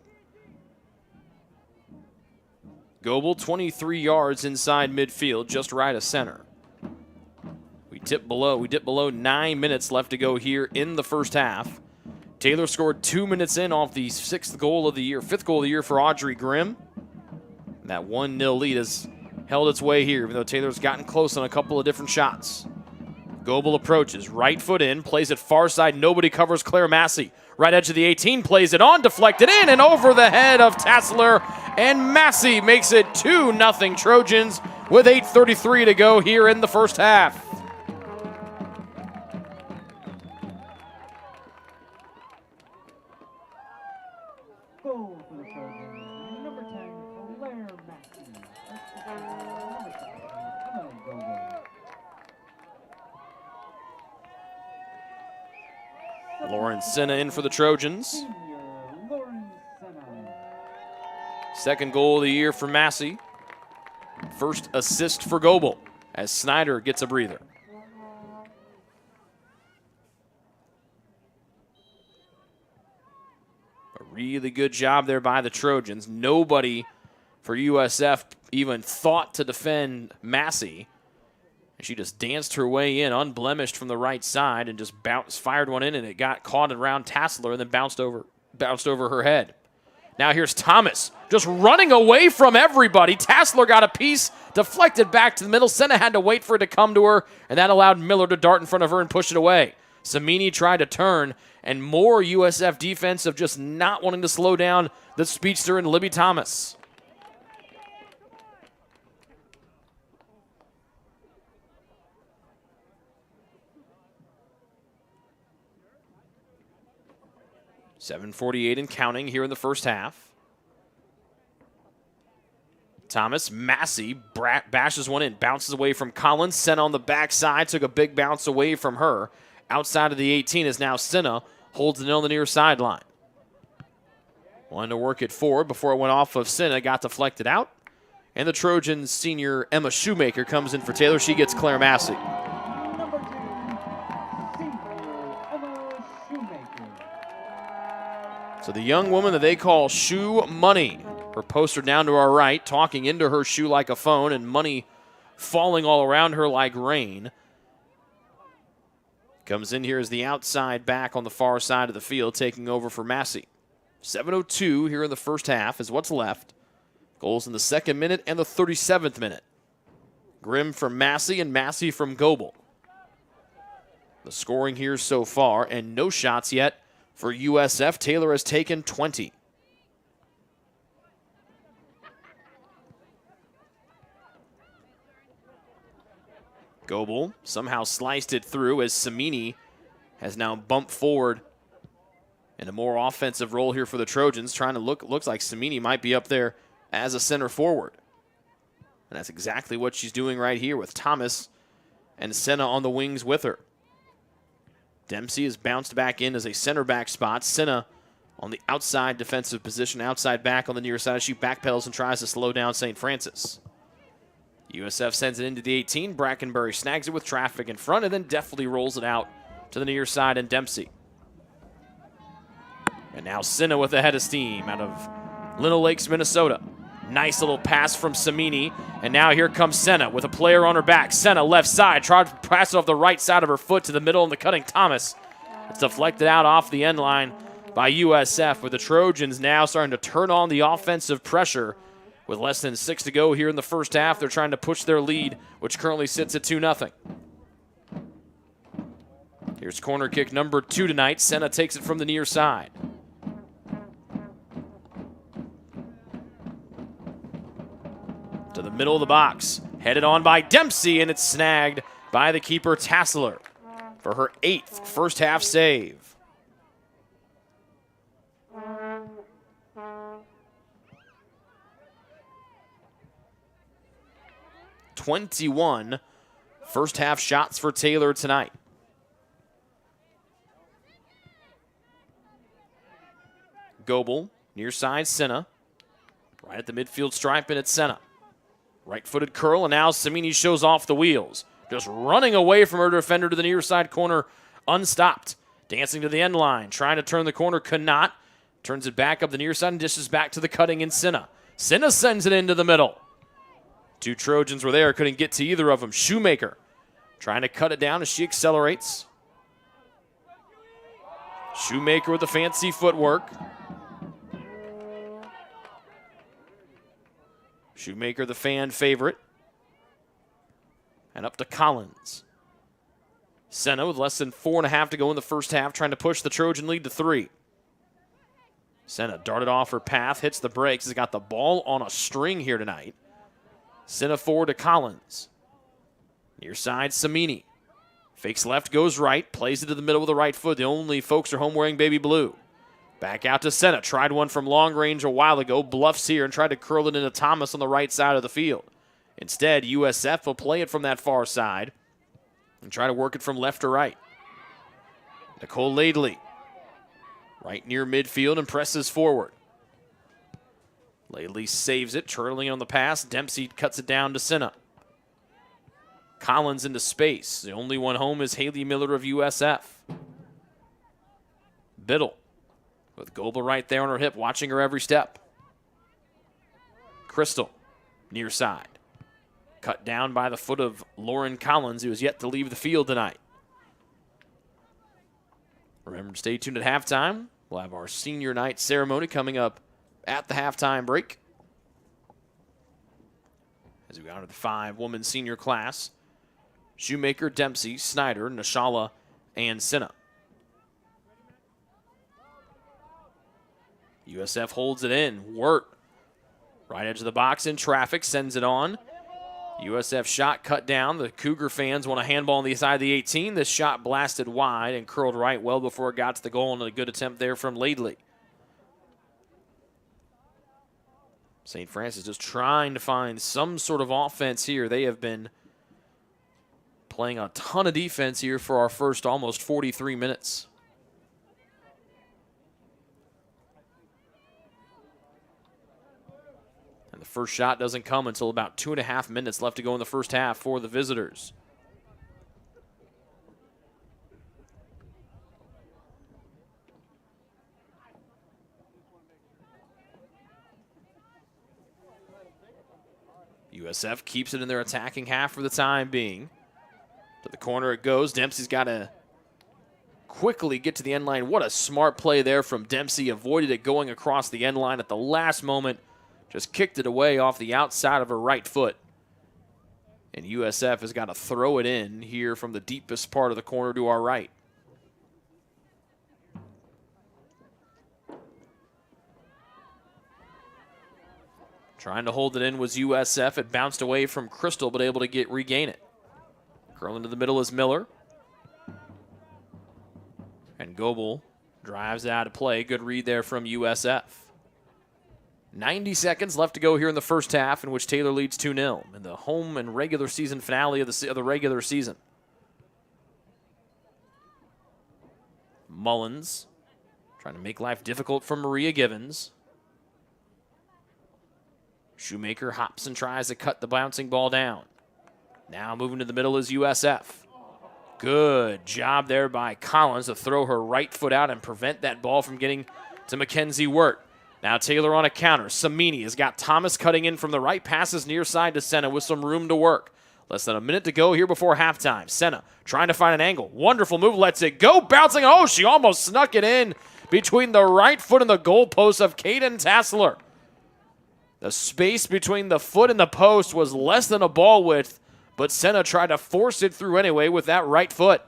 Goebel 23 yards inside midfield, just right of center. We dip below 9 minutes left to go here in the first half. Taylor scored 2 minutes in off the fifth goal of the year for Audrey Grimm. And that 1-0 lead has held its way here, even though Taylor's gotten close on a couple of different shots. Goebel approaches, right foot in, plays it far side, nobody covers Claire Massey. Right edge of the 18, plays it on, deflected in, and over the head of Tassler, and Massey makes it 2-0 Trojans with 8:33 to go here in the first half. Goal for the Trojans, number 10, Claire Massey. Number 7, Emma Goebel. Lauren Senna in for the Trojans. Senior Lauren Senna. Second goal of the year for Massey. First assist for Goebel as Snyder gets a breather. A really good job there by the Trojans. Nobody for USF even thought to defend Massey. And she just danced her way in, unblemished from the right side, and just fired one in, and it got caught around Tassler and then bounced over her head. Now here's Thomas, just running away from everybody. Tassler got a piece, deflected back to the middle. Senna had to wait for it to come to her, and that allowed Miller to dart in front of her and push it away. Samini tried to turn, and more USF defense of just not wanting to slow down the speedster and Libby Thomas. .748 and counting here in the first half. Thomas, Massey bashes one in, bounces away from Collins. Senna on the backside, took a big bounce away from her. Outside of the 18 is now Senna, holds it on the near sideline. Wanted to work it forward before it went off of Senna, got deflected out. And the Trojans senior Emma Shoemaker comes in for Taylor. She gets Claire Massey. Number 2, senior Emma Shoemaker. So the young woman that they call Shoe Money. Her poster down to our right, talking into her shoe like a phone, and money falling all around her like rain. Comes in here as the outside back on the far side of the field, taking over for Massey. 7:02 here in the first half is what's left. Goals in the 2nd minute and the 37th minute. Grimm from Massey and Massey from Goebel. The scoring here so far, and no shots yet for USF. Taylor has taken 20. Goebel somehow sliced it through as Samini has now bumped forward in a more offensive role here for the Trojans. Looks like Samini might be up there as a center forward. And that's exactly what she's doing right here with Thomas and Senna on the wings with her. Dempsey has bounced back in as a center back spot. Senna on the outside defensive position, outside back on the near side. She backpedals and tries to slow down St. Francis. USF sends it into the 18. Brackenbury snags it with traffic in front and then deftly rolls it out to the near side and Dempsey. And now Senna with a head of steam out of Little Lakes, Minnesota. Nice little pass from Samini. And now here comes Senna with a player on her back. Senna left side, tried to pass it off the right side of her foot to the middle and the cutting Thomas. It's deflected out off the end line by USF, with the Trojans now starting to turn on the offensive pressure. With less than 6 to go here in the first half, they're trying to push their lead, which currently sits at 2-0. Here's corner kick number 2 tonight. Senna takes it from the near side. To the middle of the box. Headed on by Dempsey, and it's snagged by the keeper, Tassler, for her 8th first half save. '21 first half shots for Taylor tonight. Goebel, near side, Senna. Right at the midfield stripe, and it's Senna. Right-footed curl, and now Samini shows off the wheels. Just running away from her defender to the near side corner, unstopped. Dancing to the end line, trying to turn the corner, cannot. Turns it back up the near side and dishes back to the cutting in Senna. Senna sends it into the middle. 2 Trojans were there, couldn't get to either of them. Shoemaker trying to cut it down as she accelerates. Shoemaker with the fancy footwork. Shoemaker, the fan favorite. And up to Collins. Senna with less than 4.5 to go in the first half, trying to push the Trojan lead to 3. Senna darted off her path, hits the brakes, has got the ball on a string here tonight. Senna forward to Collins. Near side, Samini. Fakes left, goes right, plays it to the middle with the right foot. The only folks are home wearing baby blue. Back out to Senna. Tried one from long range a while ago. Bluffs here and tried to curl it into Thomas on the right side of the field. Instead, USF will play it from that far side and try to work it from left to right. Nicole Laidley, right near midfield, and presses forward. Laidley saves it, turtling on the pass. Dempsey cuts it down to Senna. Collins into space. The only one home is Haley Miller of USF. Biddle with Goebel right there on her hip, watching her every step. Crystal, near side. Cut down by the foot of Lauren Collins, who has yet to leave the field tonight. Remember to stay tuned at halftime. We'll have our senior night ceremony coming up at the halftime break. As we honor the 5-woman senior class. Shoemaker, Dempsey, Snyder, Nashala, and Senna. USF holds it in. Wirt, right edge of the box in traffic, sends it on. USF shot cut down. The Cougar fans want a handball on the side of the 18. This shot blasted wide and curled right well before it got to the goal, and a good attempt there from Laidley. St. Francis just trying to find some sort of offense here. They have been playing a ton of defense here for our first almost 43 minutes. And the first shot doesn't come until about 2.5 minutes left to go in the first half for the visitors. USF keeps it in their attacking half for the time being. To the corner it goes. Dempsey's got to quickly get to the end line. What a smart play there from Dempsey. Avoided it going across the end line at the last moment. Just kicked it away off the outside of her right foot. And USF has got to throw it in here from the deepest part of the corner to our right. Trying to hold it in was USF. It bounced away from Crystal, but able to regain it. Curl into the middle is Miller. And Goebel drives out of play. Good read there from USF. 90 seconds left to go here in the first half, in which Taylor leads 2-0 in the home and regular season finale of the regular season. Mullins trying to make life difficult for Maria Givens. Shoemaker hops and tries to cut the bouncing ball down. Now moving to the middle is USF. Good job there by Collins to throw her right foot out and prevent that ball from getting to Mackenzie Wirt. Now Taylor on a counter. Samini has got Thomas cutting in from the right, passes near side to Senna with some room to work. Less than a minute to go here before halftime. Senna trying to find an angle. Wonderful move, lets it go. Bouncing. Oh, she almost snuck it in between the right foot and the goalpost of Caden Tassler. The space between the foot and the post was less than a ball width, but Senna tried to force it through anyway with that right foot.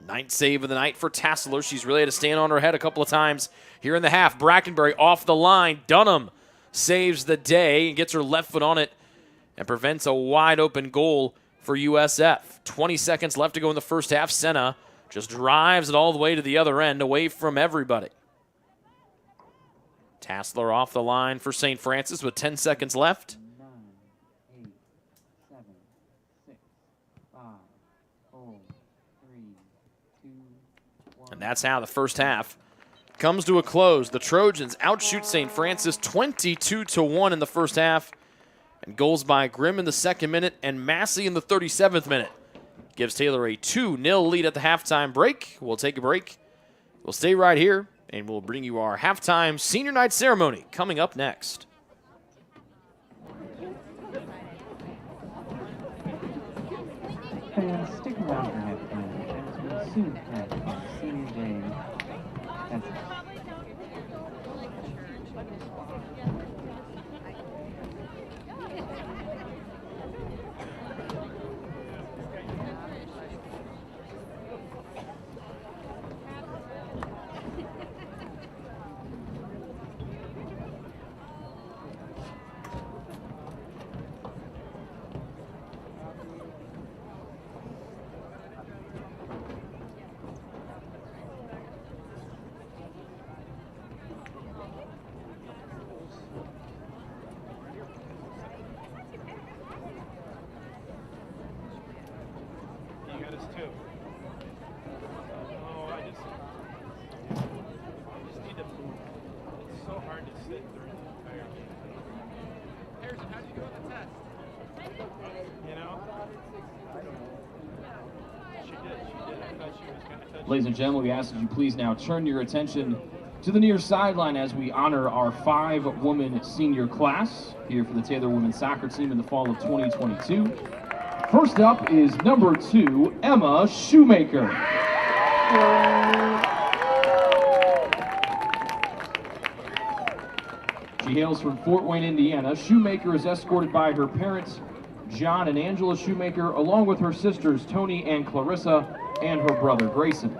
Ninth save of the night for Tassler. She's really had to stand on her head a couple of times here in the half. Brackenbury off the line. Dunham saves the day and gets her left foot on it and prevents a wide open goal for USF. 20 seconds left to go in the first half. Senna just drives it all the way to the other end, away from everybody. Tassler off the line for St. Francis with 10 seconds left. 9, 8, 7, 6, 5, 4, 3, 2, 1. And that's how the first half comes to a close. The Trojans outshoot St. Francis 22-1 in the first half. And goals by Grimm in the second minute and Massey in the 37th minute gives Taylor a 2-0 lead at the halftime break. We'll take a break. We'll stay right here, and we'll bring you our halftime senior night ceremony coming up next. Fans, stick around for halftime as we soon have our senior day. That's it. Ladies and gentlemen, we ask that you please now turn your attention to the near sideline as we honor our 5-woman senior class here for the Taylor women's soccer team in the fall of 2022. First up is number 2, Emma Shoemaker. She hails from Fort Wayne, Indiana. Shoemaker is escorted by her parents, John and Angela Shoemaker, along with her sisters, Tony and Clarissa, and her brother, Grayson.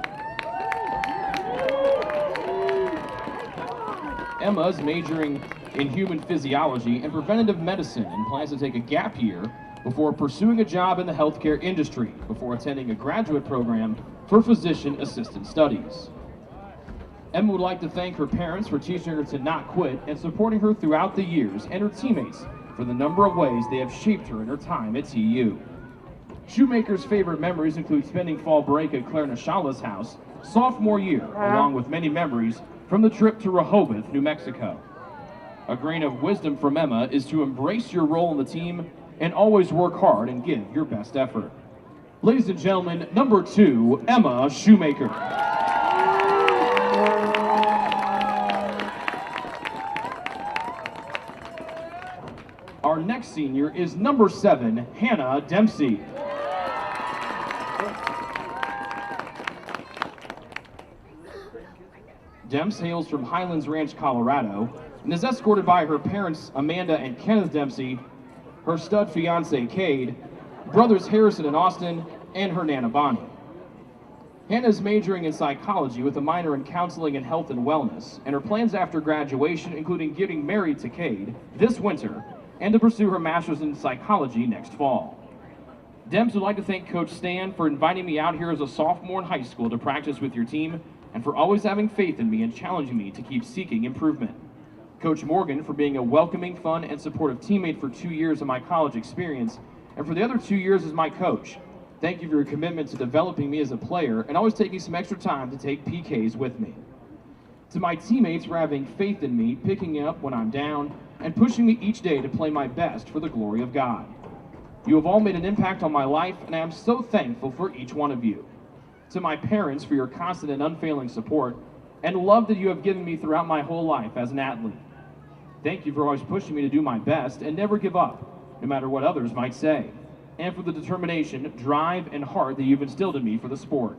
Emma is majoring in human physiology and preventative medicine and plans to take a gap year before pursuing a job in the healthcare industry before attending a graduate program for physician assistant studies. Emma would like to thank her parents for teaching her to not quit and supporting her throughout the years, and her teammates for the number of ways they have shaped her in her time at TU. Shoemaker's favorite memories include spending fall break at Claire Nashala's house sophomore year, along with many memories from the trip to Rehoboth, New Mexico. A grain of wisdom from Emma is to embrace your role in the team and always work hard and give your best effort. Ladies and gentlemen, number 2, Emma Shoemaker. Our next senior is number 7, Hannah Dempsey. Demps hails from Highlands Ranch, Colorado, and is escorted by her parents, Amanda and Kenneth Dempsey, her stud fiance, Cade, brothers Harrison and Austin, and her Nana Bonnie. Hannah is majoring in psychology with a minor in counseling and health and wellness, and her plans after graduation including getting married to Cade this winter and to pursue her master's in psychology next fall. Demps would like to thank Coach Stan for inviting me out here as a sophomore in high school to practice with your team, and for always having faith in me and challenging me to keep seeking improvement. Coach Morgan for being a welcoming, fun, and supportive teammate for 2 years of my college experience, and for the other 2 years as my coach. Thank you for your commitment to developing me as a player and always taking some extra time to take PKs with me. To my teammates for having faith in me, picking me up when I'm down, and pushing me each day to play my best for the glory of God. You have all made an impact on my life, and I am so thankful for each one of you. To my parents for your constant and unfailing support, and love that you have given me throughout my whole life as an athlete. Thank you for always pushing me to do my best and never give up, no matter what others might say. and for the determination, drive, and heart that you've instilled in me for the sport.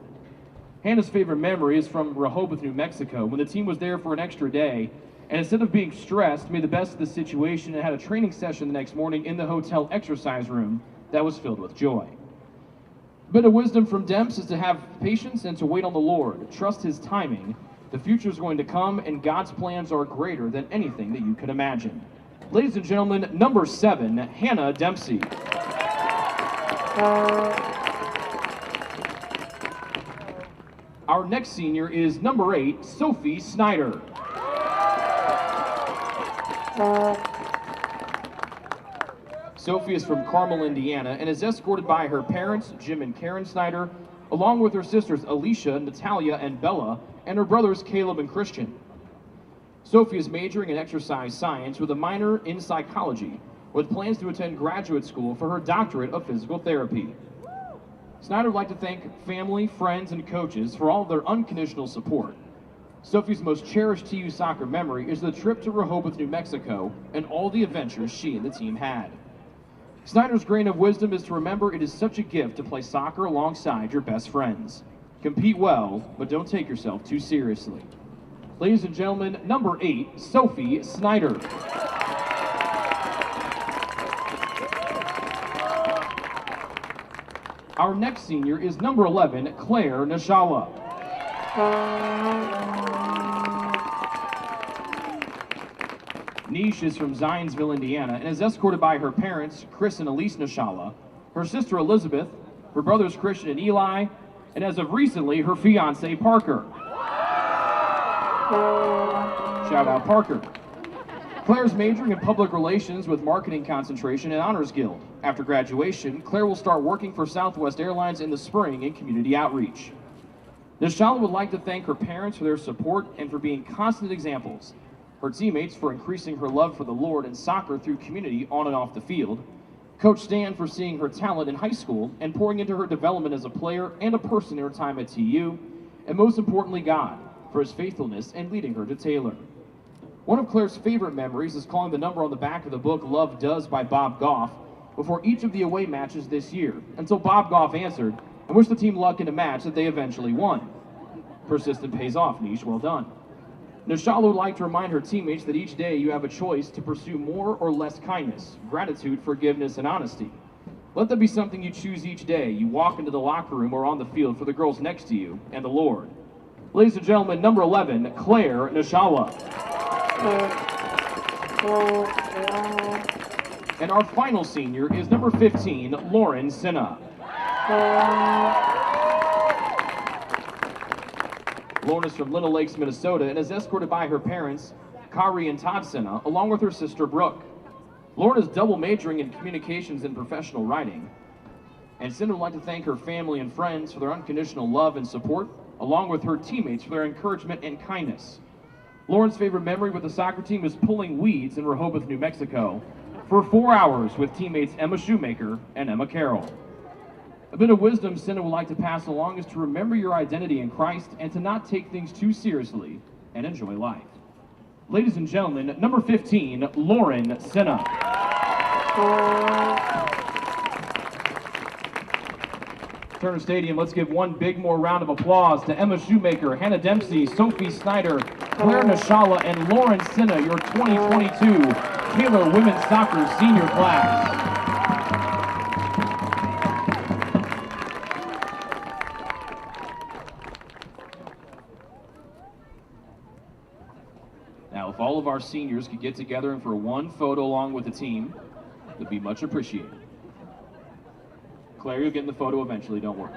Hannah's favorite memory is from Rehoboth, New Mexico, when the team was there for an extra day, and instead of being stressed, made the best of the situation and had a training session the next morning in the hotel exercise room that was filled with joy. A bit of wisdom from Demps is to have patience and to wait on the Lord. Trust his timing. The future is going to come, and God's plans are greater than anything that you could imagine. Ladies and gentlemen, number 7, Hannah Dempsey. Our next senior is number 8, Sophie Snyder. Sophie is from Carmel, Indiana, and is escorted by her parents, Jim and Karen Snyder, along with her sisters Alicia, Natalia, and Bella, and her brothers Caleb and Christian. Sophie is majoring in exercise science with a minor in psychology, with plans to attend graduate school for her doctorate of physical therapy. Snyder would like to thank family, friends, and coaches for all of their unconditional support. Sophie's most cherished TU soccer memory is the trip to Rehoboth, New Mexico, and all the adventures she and the team had. Snyder's grain of wisdom is to remember it is such a gift to play soccer alongside your best friends. Compete well, but don't take yourself too seriously. Ladies and gentlemen, number 8, Sophie Snyder. Our next senior is number 11, Claire Nashala. Niche is from Zionsville, Indiana, and is escorted by her parents, Chris and Elise Nashala, her sister Elizabeth, her brothers Christian and Eli, and as of recently, her fiance Parker. Shout out Parker. Claire's majoring in public relations with marketing concentration at Honors Guild. After graduation, Claire will start working for Southwest Airlines in the spring in community outreach. Nashala would like to thank her parents for their support and for being constant examples, her teammates for increasing her love for the Lord and soccer through community on and off the field, Coach Stan for seeing her talent in high school and pouring into her development as a player and a person in her time at TU, and most importantly, God for his faithfulness and leading her to Taylor. One of Claire's favorite memories is calling the number on the back of the book Love Does by Bob Goff before each of the away matches this year, until Bob Goff answered and wished the team luck in a match that they eventually won. Persistent pays off, Niche, well done. Nashala would like to remind her teammates that each day you have a choice to pursue more or less kindness, gratitude, forgiveness, and honesty. Let that be something you choose each day you walk into the locker room or on the field for the girls next to you and the Lord. Ladies and gentlemen, number 11, Claire Nashala. And our final senior is number 15, Lauren Sinha. Lauren is from Little Lakes, Minnesota, and is escorted by her parents, Kari and Todd Sinha, along with her sister, Brooke. Lauren is double majoring in communications and professional writing. And Sinha would like to thank her family and friends for their unconditional love and support, along with her teammates for their encouragement and kindness. Lauren's favorite memory with the soccer team is pulling weeds in Rehoboth, New Mexico, for 4 hours with teammates Emma Shoemaker and Emma Carroll. A bit of wisdom Sinha would like to pass along is to remember your identity in Christ and to not take things too seriously and enjoy life. Ladies and gentlemen, number 15, Lauren Sinha. Turner Stadium, let's give one big more round of applause to Emma Shoemaker, Hannah Dempsey, Sophie Snyder, Claire Nashala, and Lauren Sinha, your 2022 Taylor Women's Soccer Senior Class. Now, if all of our seniors could get together and for one photo along with the team, it'd be much appreciated. Claire, you'll get in the photo eventually, don't worry.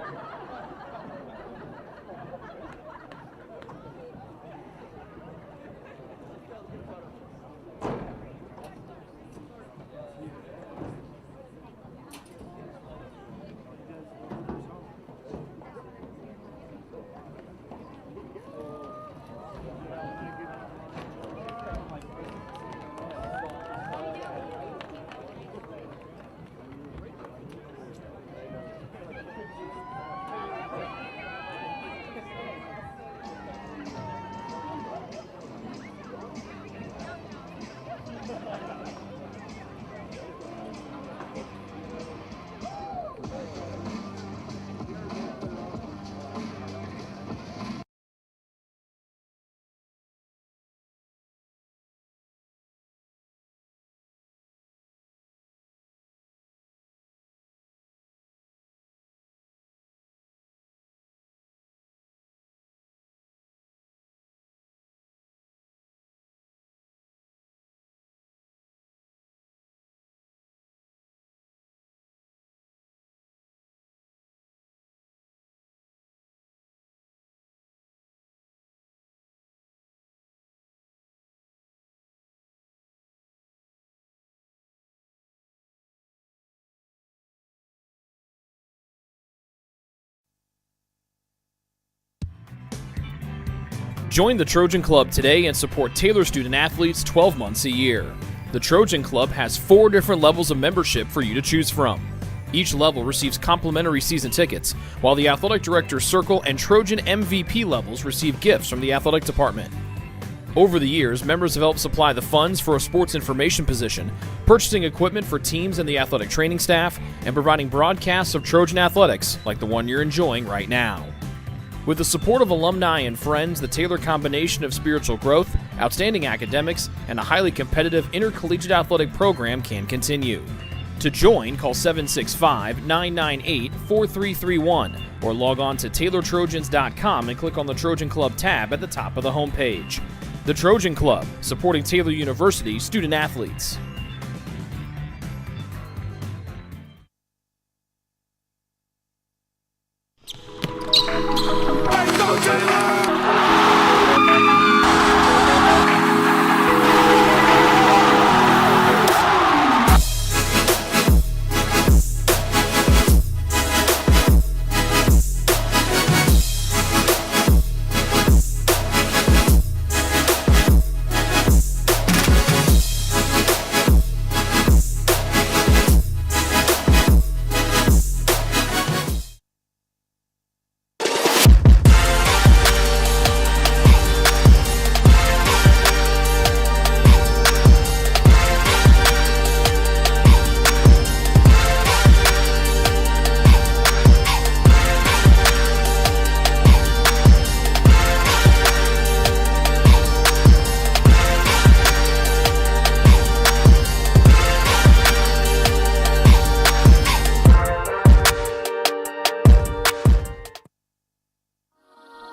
Join the Trojan Club today and support Taylor student athletes 12 months a year. The Trojan Club has 4 different levels of membership for you to choose from. Each level receives complimentary season tickets, while the Athletic Director's Circle and Trojan MVP levels receive gifts from the athletic department. Over the years, members have helped supply the funds for a sports information position, purchasing equipment for teams and the athletic training staff, and providing broadcasts of Trojan athletics like the one you're enjoying right now. With the support of alumni and friends, the Taylor combination of spiritual growth, outstanding academics, and a highly competitive intercollegiate athletic program can continue. To join, call 765-998-4331 or log on to TaylorTrojans.com and click on the Trojan Club tab at the top of the homepage. The Trojan Club, supporting Taylor University student athletes.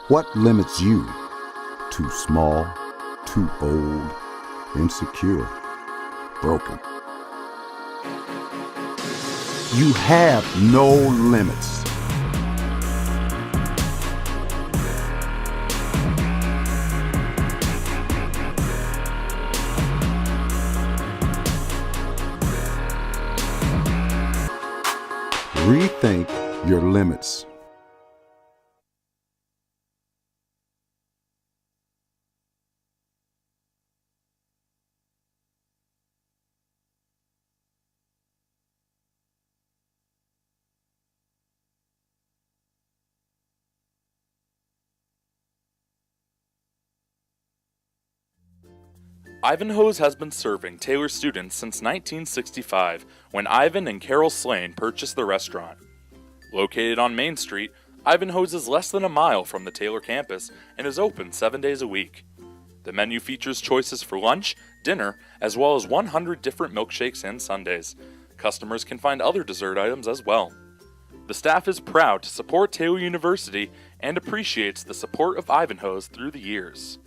What limits you? Too small, too old, insecure, broken. You have no limits. Rethink your limits. Ivanhoe's has been serving Taylor students since 1965, when Ivan and Carol Slane purchased the restaurant. Located on Main Street, Ivanhoe's is less than a mile from the Taylor campus and is open 7 days a week. The menu features choices for lunch, dinner, as well as 100 different milkshakes and sundaes. Customers can find other dessert items as well. The staff is proud to support Taylor University and appreciates the support of Ivanhoe's through the years.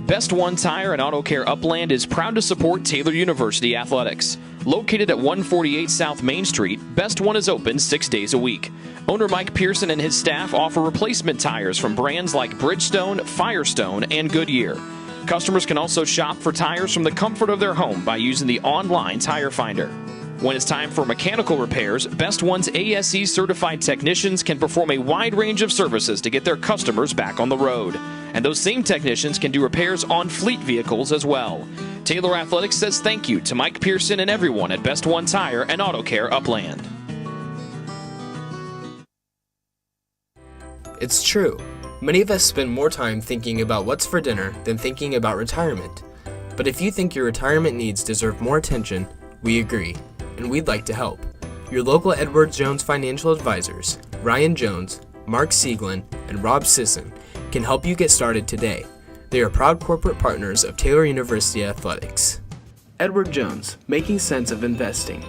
Best One Tire and Auto Care Upland is proud to support Taylor University athletics. Located at 148 South Main Street, Best One is open 6 days a week. Owner Mike Pearson and his staff offer replacement tires from brands like Bridgestone, Firestone, and Goodyear. Customers can also shop for tires from the comfort of their home by using the online tire finder. When it's time for mechanical repairs, Best One's ASE certified technicians can perform a wide range of services to get their customers back on the road. And those same technicians can do repairs on fleet vehicles as well. Taylor Athletics says thank you to Mike Pearson and everyone at Best One Tire and Auto Care Upland. It's true. Many of us spend more time thinking about what's for dinner than thinking about retirement. But if you think your retirement needs deserve more attention, we agree, and we'd like to help. Your local Edward Jones financial advisors, Ryan Jones, Mark Sieglin, and Rob Sisson, can help you get started today. They are proud corporate partners of Taylor University Athletics. Edward Jones, making sense of investing.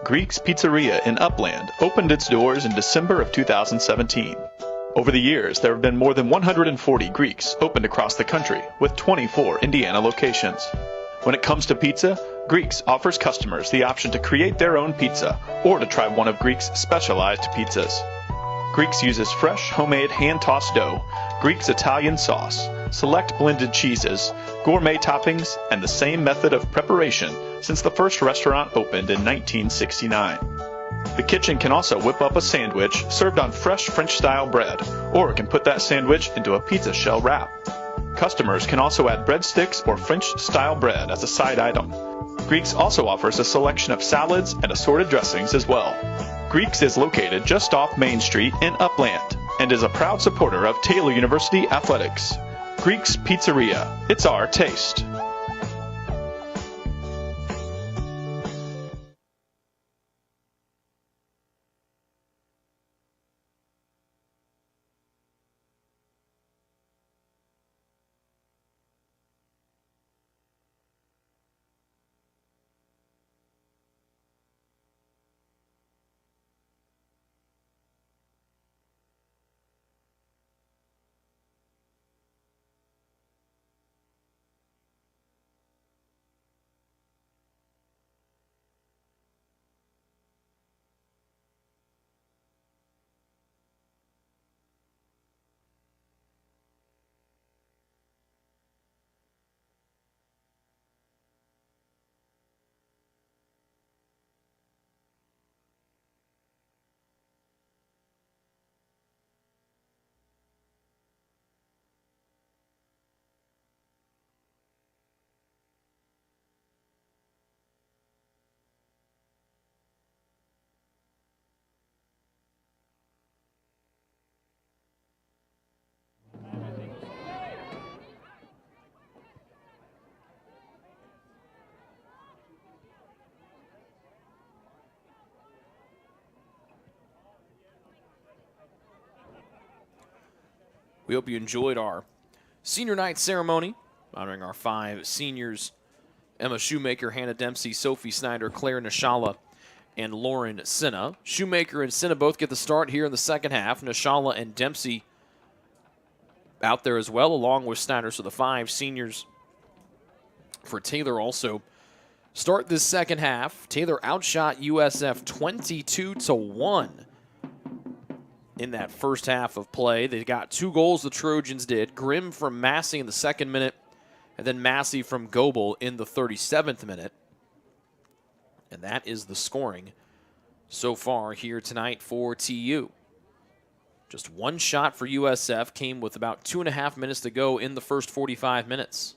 Greek's Pizzeria in Upland opened its doors in December of 2017. Over the years, there have been more than 140 Greeks opened across the country, with 24 Indiana locations. When it comes to pizza, Greeks offers customers the option to create their own pizza or to try one of Greek's specialized pizzas. Greeks uses fresh, homemade, hand-tossed dough, Greek's Italian sauce, select blended cheeses, gourmet toppings, and the same method of preparation since the first restaurant opened in 1969. The kitchen can also whip up a sandwich served on fresh French-style bread, or can put that sandwich into a pizza shell wrap. Customers can also add breadsticks or French-style bread as a side item. Greek's also offers a selection of salads and assorted dressings as well. Greek's is located just off Main Street in Upland and is a proud supporter of Taylor University Athletics. Greek's Pizzeria. It's our taste. We hope you enjoyed our senior night ceremony, honoring our 5 seniors: Emma Shoemaker, Hannah Dempsey, Sophie Snyder, Claire Nishala, and Lauren Sinna. Shoemaker and Sinna both get the start here in the second half. Nishala and Dempsey out there as well, along with Snyder. So the 5 seniors for Taylor also start this second half. Taylor outshot USF 22-1 in that first half of play. They got 2 goals, the Trojans did. Grimm from Massey in the second minute, and then Massey from Goebel in the 37th minute. And that is the scoring so far here tonight for TU. Just 1 shot for USF came with about 2.5 minutes to go in the first 45 minutes.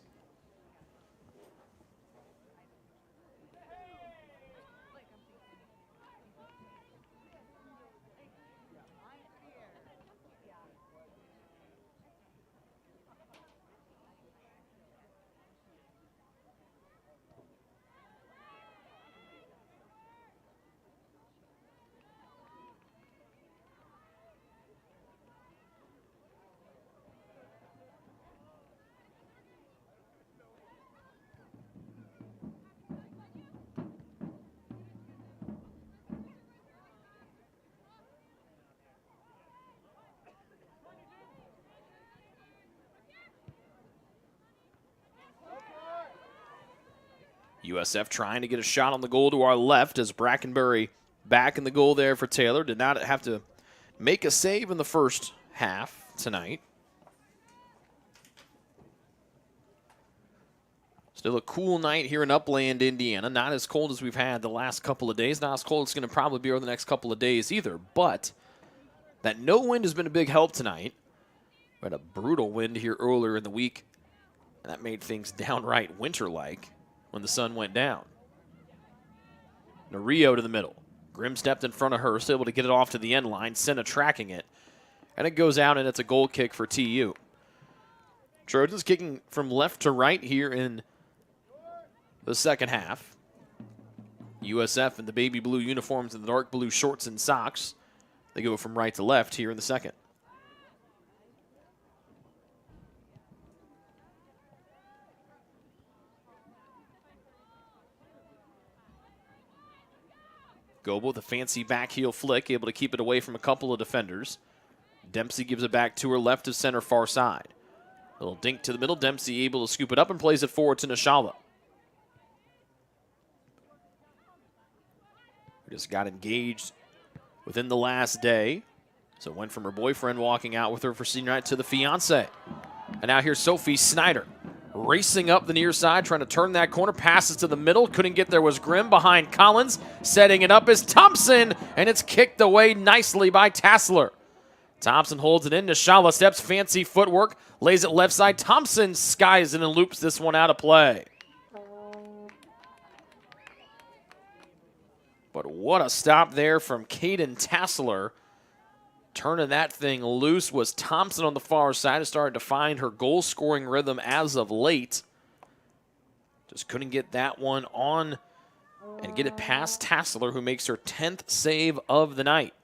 USF trying to get a shot on the goal to our left as Brackenbury back in the goal there for Taylor. Did not have to make a save in the first half tonight. Still a cool night here in Upland, Indiana. Not as cold as we've had the last couple of days. Not as cold as it's going to probably be over the next couple of days either. But that no wind has been a big help tonight. We had a brutal wind here earlier in the week, and that made things downright winter-like when the sun went down. Nario to the middle. Grimm stepped in front of her, still able to get it off to the end line. Senna tracking it. And it goes out, and it's a goal kick for TU. Trojans kicking from left to right here in the second half. USF in the baby blue uniforms and the dark blue shorts and socks. They go from right to left here in the second. Goebel with a fancy back heel flick, able to keep it away from a couple of defenders. Dempsey gives it back to her left of center, far side. Little dink to the middle. Dempsey able to scoop it up and plays it forward to Nishala. We just got engaged within the last day. So it went from her boyfriend walking out with her for senior night to the fiance. And now here's Sophie Snyder racing up the near side, trying to turn that corner, passes to the middle, couldn't get there, was Grimm behind Collins, setting it up is Thompson, and it's kicked away nicely by Tassler. Thompson holds it in, Nishala steps, fancy footwork, lays it left side, Thompson skies it and loops this one out of play. But what a stop there from Caden Tassler. Turning that thing loose was Thompson on the far side, has started to find her goal-scoring rhythm as of late. Just couldn't get that one on and get it past Tassler, who makes her 10th save of the night.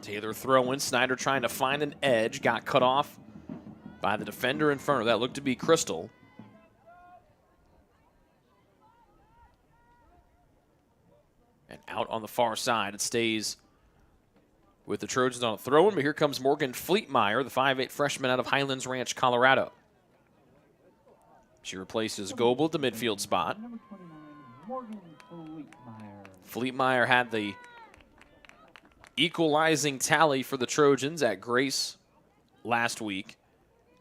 Taylor throwing, Snyder trying to find an edge, got cut off by the defender in front of her. That looked to be Crystal. And out on the far side, it stays with the Trojans on a throw-in, but here comes Morgan Fleetmeyer, the 5'8 freshman out of Highlands Ranch, Colorado. She replaces Goebel at the midfield spot. Number 29, Morgan Fleetmeyer. Fleetmeyer had the equalizing tally for the Trojans at Grace last week.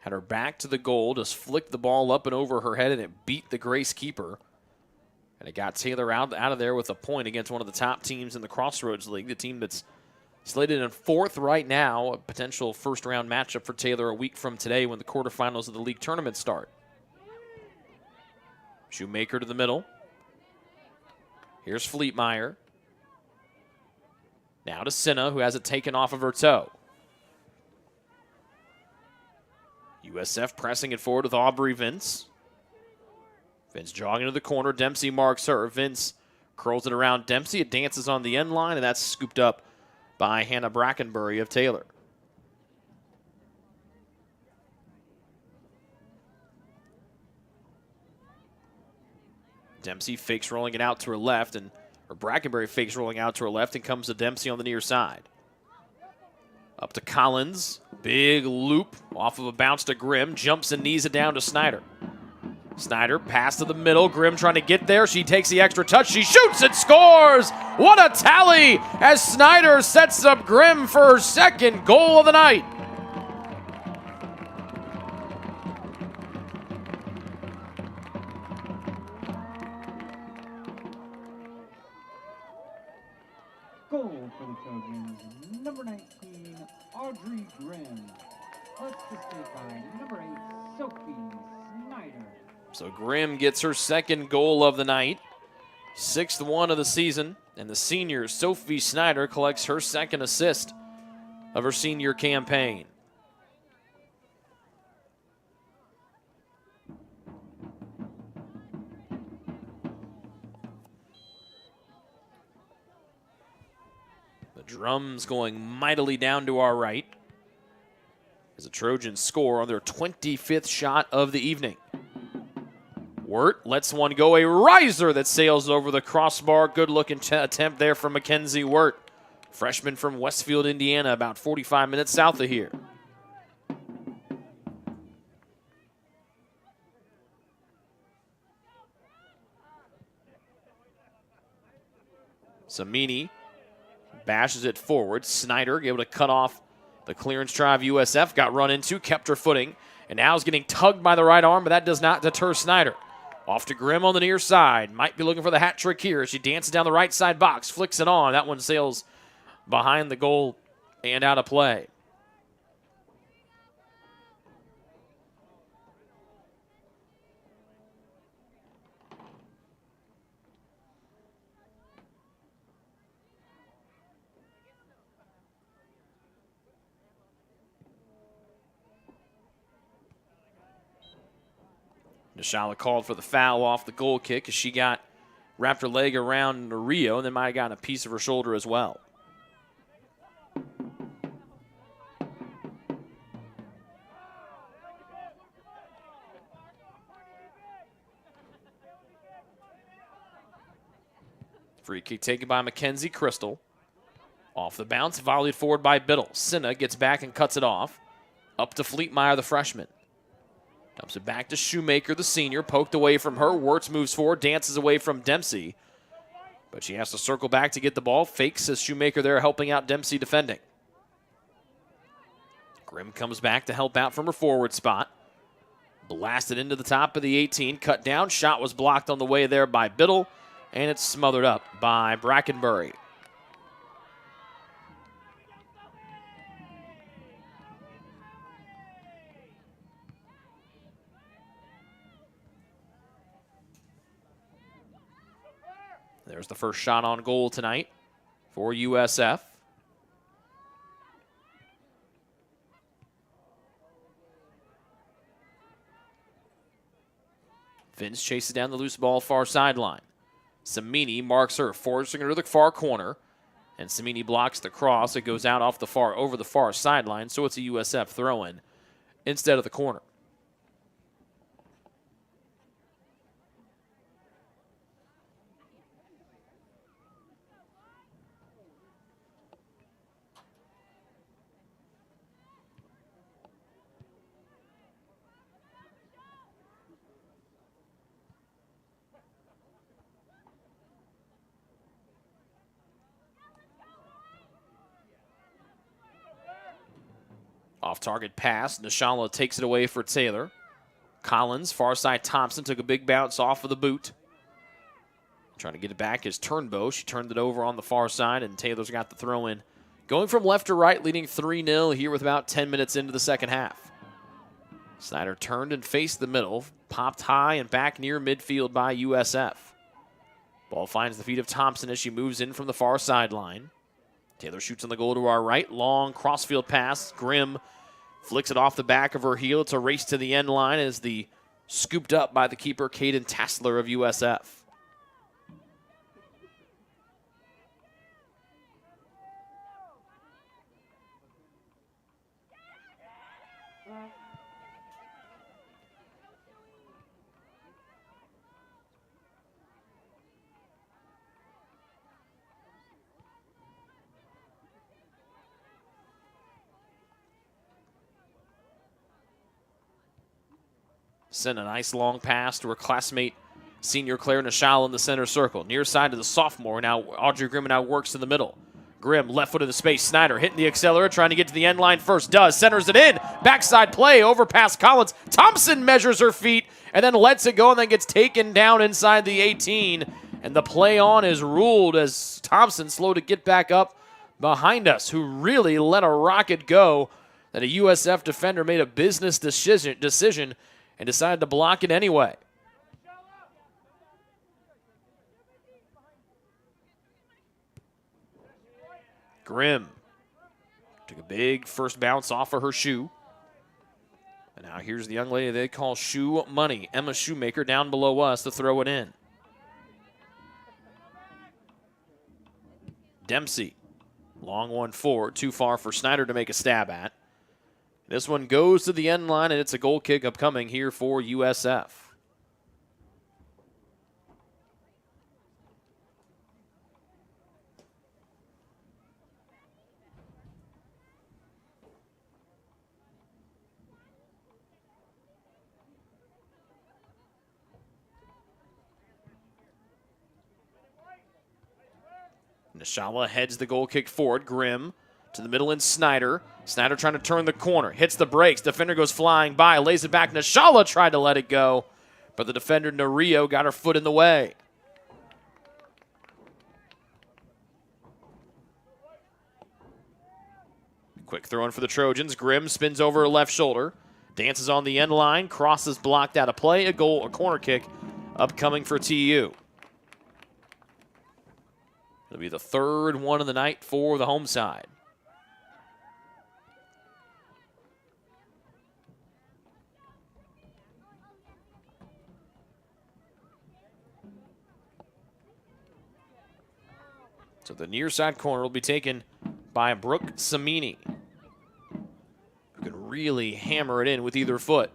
Had her back to the goal, just flicked the ball up and over her head, and it beat the Grace keeper. And it got Taylor out of there with a point against one of the top teams in the Crossroads League, the team that's slated in 4th right now, a potential first-round matchup for Taylor a week from today when the quarterfinals of the league tournament start. Shoemaker to the middle. Here's Fleetmeyer. Now to Sinna, who has it taken off of her toe. USF pressing it forward with Aubrey Vince. Vince jogging to the corner. Dempsey marks her. Vince curls it around Dempsey. It dances on the end line, and that's scooped up by Hannah Brackenbury of Taylor. Dempsey fakes rolling it out to her left, or Brackenbury fakes rolling out to her left, and comes to Dempsey on the near side. Up to Collins. Big loop off of a bounce to Grimm. Jumps and knees it down to Snyder. Snyder, pass to the middle. Grimm trying to get there. She takes the extra touch. She shoots and scores! What a tally as Snyder sets up Grimm for her 2nd goal of the night. Goal for the Trojans, number 19, Audrey Grimm. Assisted by number 8, Sophie Snyder. So Grimm gets her 2nd goal of the night, 6th one of the season, and the senior Sophie Snyder collects her 2nd assist of her senior campaign. The drums going mightily down to our right as the Trojans score on their 25th shot of the evening. Wirt lets one go, a riser that sails over the crossbar. Good looking attempt there from Mackenzie Wirt, freshman from Westfield, Indiana, about 45 minutes south of here. Samini bashes it forward. Snyder able to cut off the clearance drive USF got run into, kept her footing, and now is getting tugged by the right arm, but that does not deter Snyder. Off to Grimm on the near side. Might be looking for the hat trick here. She dances down the right side box, flicks it on. That one sails behind the goal and out of play. Nishala called for the foul off the goal kick as she wrapped her leg around Rio and then might have gotten a piece of her shoulder as well. Free kick taken by Mackenzie Crystal. Off the bounce, volleyed forward by Biddle. Sinna gets back and cuts it off. Up to Fleetmeyer, the freshman. Dumps it back to Shoemaker, the senior. Poked away from her. Wirtz moves forward, dances away from Dempsey. But she has to circle back to get the ball. Fakes as Shoemaker there helping out Dempsey defending. Grimm comes back to help out from her forward spot. Blasted into the top of the 18. Cut down. Shot was blocked on the way there by Biddle. And it's smothered up by Brackenbury. There's the first shot on goal tonight for USF. Vince chases down the loose ball far sideline. Samini marks her, forcing her to the far corner. And Samini blocks the cross. It goes out off the over the far sideline, so it's a USF throw-in instead of the corner. Off-target pass. Nishala takes it away for Taylor. Collins, far side Thompson, took a big bounce off of the boot. Trying to get it back is Turnbow. She turned it over on the far side, and Taylor's got the throw in. Going from left to right, leading 3-0 here with about 10 minutes into the second half. Snyder turned and faced the middle. Popped high and back near midfield by USF. Ball finds the feet of Thompson as she moves in from the far sideline. Taylor shoots on the goal to our right. Long crossfield pass. Grimm flicks it off the back of her heel. It's a race to the end line as the scooped up by the keeper, Caden Tassler of USF. Send a nice long pass to her classmate, senior Claire Nishal in the center circle. Near side to the sophomore. Now Audrey Grimm now works in the middle. Grimm left foot of the space. Snyder hitting the accelerator, trying to get to the end line first. Does. Centers it in. Backside play over past Collins. Thompson measures her feet and then lets it go and then gets taken down inside the 18. And the play on is ruled as Thompson slow to get back up behind us, who really let a rocket go that a USF defender made a business decision and decided to block it anyway. Grimm took a big first bounce off of her shoe. And now here's the young lady they call Shoe Money, Emma Shoemaker, down below us to throw it in. Dempsey, long one forward, too far for Snyder to make a stab at. This one goes to the end line, and it's a goal kick upcoming here for USF. Nishala heads the goal kick forward. Grimm to the middle and Snyder. Snyder trying to turn the corner. Hits the brakes. Defender goes flying by. Lays it back. Nishala tried to let it go. But the defender, Nario, got her foot in the way. Quick throw in for the Trojans. Grimm spins over her left shoulder. Dances on the end line. Crosses blocked out of play. A corner kick upcoming for TU. It'll be the third one of the night for the home side. So the near side corner will be taken by Brooke Samini, who can really hammer it in with either foot.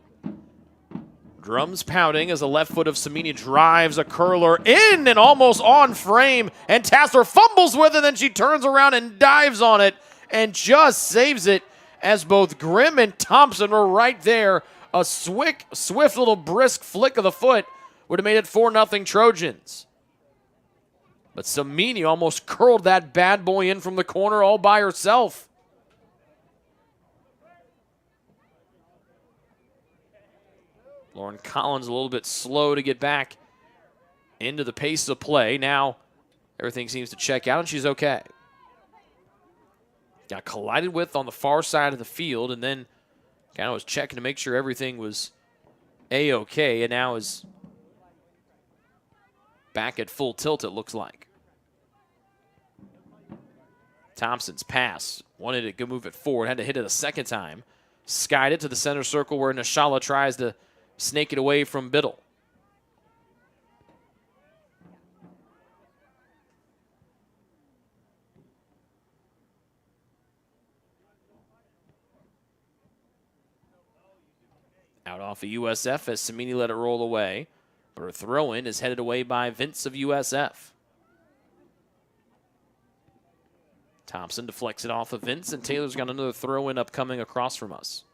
Drums pounding as the left foot of Samini drives a curler in and almost on frame. And Tassler fumbles with it, then she turns around and dives on it and just saves it as both Grimm and Thompson were right there. A swift little brisk flick of the foot would have made it 4-0 Trojans. But Samini almost curled that bad boy in from the corner all by herself. Lauren Collins a little bit slow to get back into the pace of play. Now everything seems to check out and she's okay. Got collided with on the far side of the field and then kind of was checking to make sure everything was A-okay, and now is back at full tilt, it looks like. Thompson's pass. Wanted to move it forward. Had to hit it a second time. Skied it to the center circle where Nashala tries to snake it away from Biddle. Out off of USF as Samini let it roll away. But her throw-in is headed away by Vince of USF. Thompson deflects it off of Vince, and Taylor's got another throw-in upcoming across from us.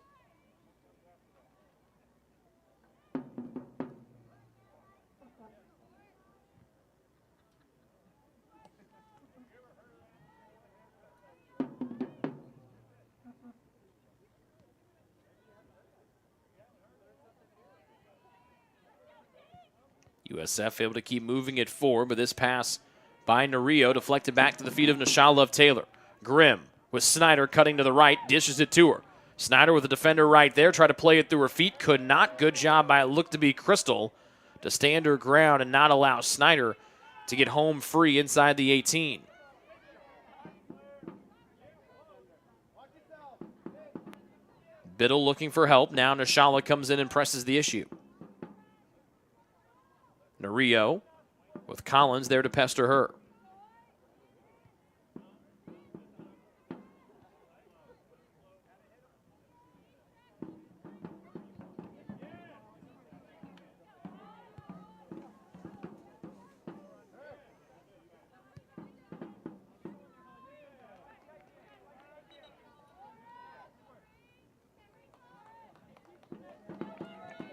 USF able to keep moving it forward, but this pass by Nario deflected back to the feet of Nashala of Taylor. Grimm with Snyder cutting to the right, dishes it to her. Snyder with the defender right there, tried to play it through her feet, could not. Good job by it looked to be Crystal to stand her ground and not allow Snyder to get home free inside the 18. Biddle looking for help. Now Nashala comes in and presses the issue. Nario with Collins there to pester her.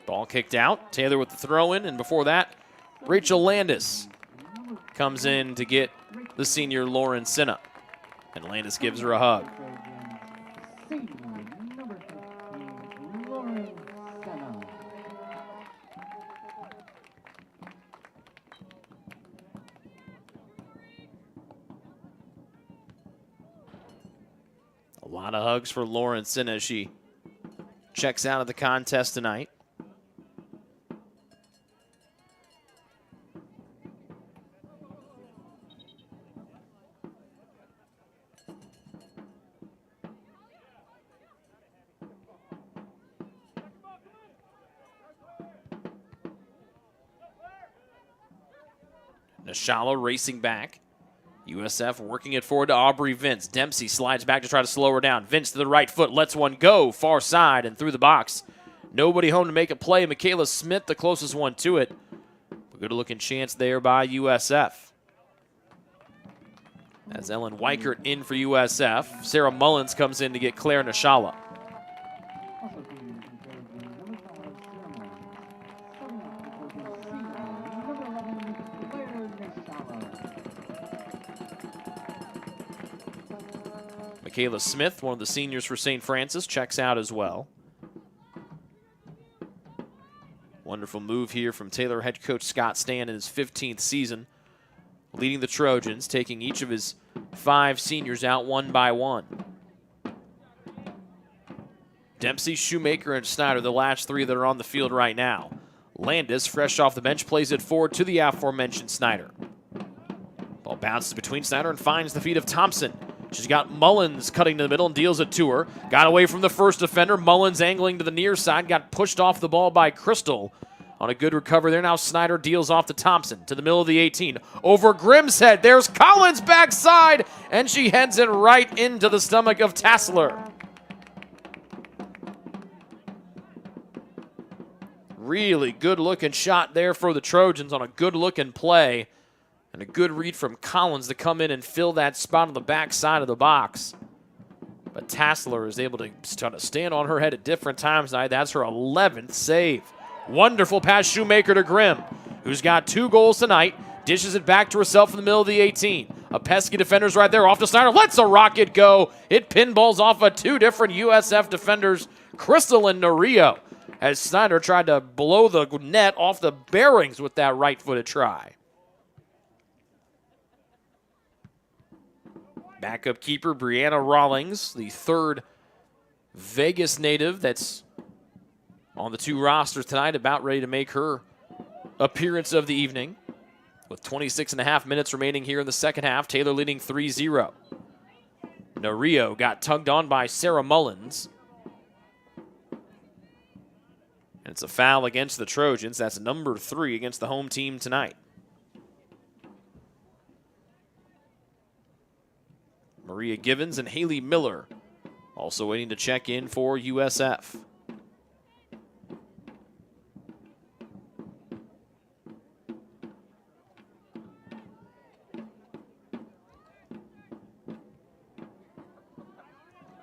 Ball kicked out. Taylor with the throw-in, and before that, Rachel Landis comes in to get the senior Lauren Sinna. And Landis gives her a hug. A lot of hugs for Lauren Sinna as she checks out of the contest tonight. Nashala racing back. USF working it forward to Aubrey Vince. Dempsey slides back to try to slow her down. Vince to the right foot, lets one go far side and through the box. Nobody home to make a play. Michaela Smith, the closest one to it. A good looking chance there by USF. As Ellen Weichert in for USF. Sarah Mullins comes in to get Claire Nashala. Michaela Smith, one of the seniors for St. Francis, checks out as well. Wonderful move here from Taylor head coach Scott Stan in his 15th season, leading the Trojans, taking each of his 5 seniors out one by one. Dempsey, Shoemaker, and Snyder, the last 3 that are on the field right now. Landis, fresh off the bench, plays it forward to the aforementioned Snyder. Ball bounces between Snyder and finds the feet of Thompson. She's got Mullins cutting to the middle and deals it to her. Got away from the first defender. Mullins angling to the near side. Got pushed off the ball by Crystal. On a good recovery there. Now Snyder deals off to Thompson to the middle of the 18. Over Grimm's head. There's Collins backside. And she heads it right into the stomach of really good-looking shot there for the Trojans on a good-looking play. And a good read from Collins to come in and fill that spot on the back side of the box. But Tassler is able to kind of stand on her head at different times tonight. That's her 11th save. Wonderful pass Shoemaker to Grimm, who's got 2 goals tonight. Dishes it back to herself in the middle of the 18. A pesky defender's right there off to Snyder. Lets a rocket go. It pinballs off of 2 different USF defenders, Crystal and Norio, as Snyder tried to blow the net off the bearings with that right-footed try. Backup keeper Brianna Rawlings, the 3rd Vegas native that's on the 2 rosters tonight, about ready to make her appearance of the evening. With 26.5 minutes remaining here in the second half, Taylor leading 3-0. Norio got tugged on by Sarah Mullins. And it's a foul against the Trojans. That's number 3 against the home team tonight. Maria Givens and Haley Miller also waiting to check in for USF.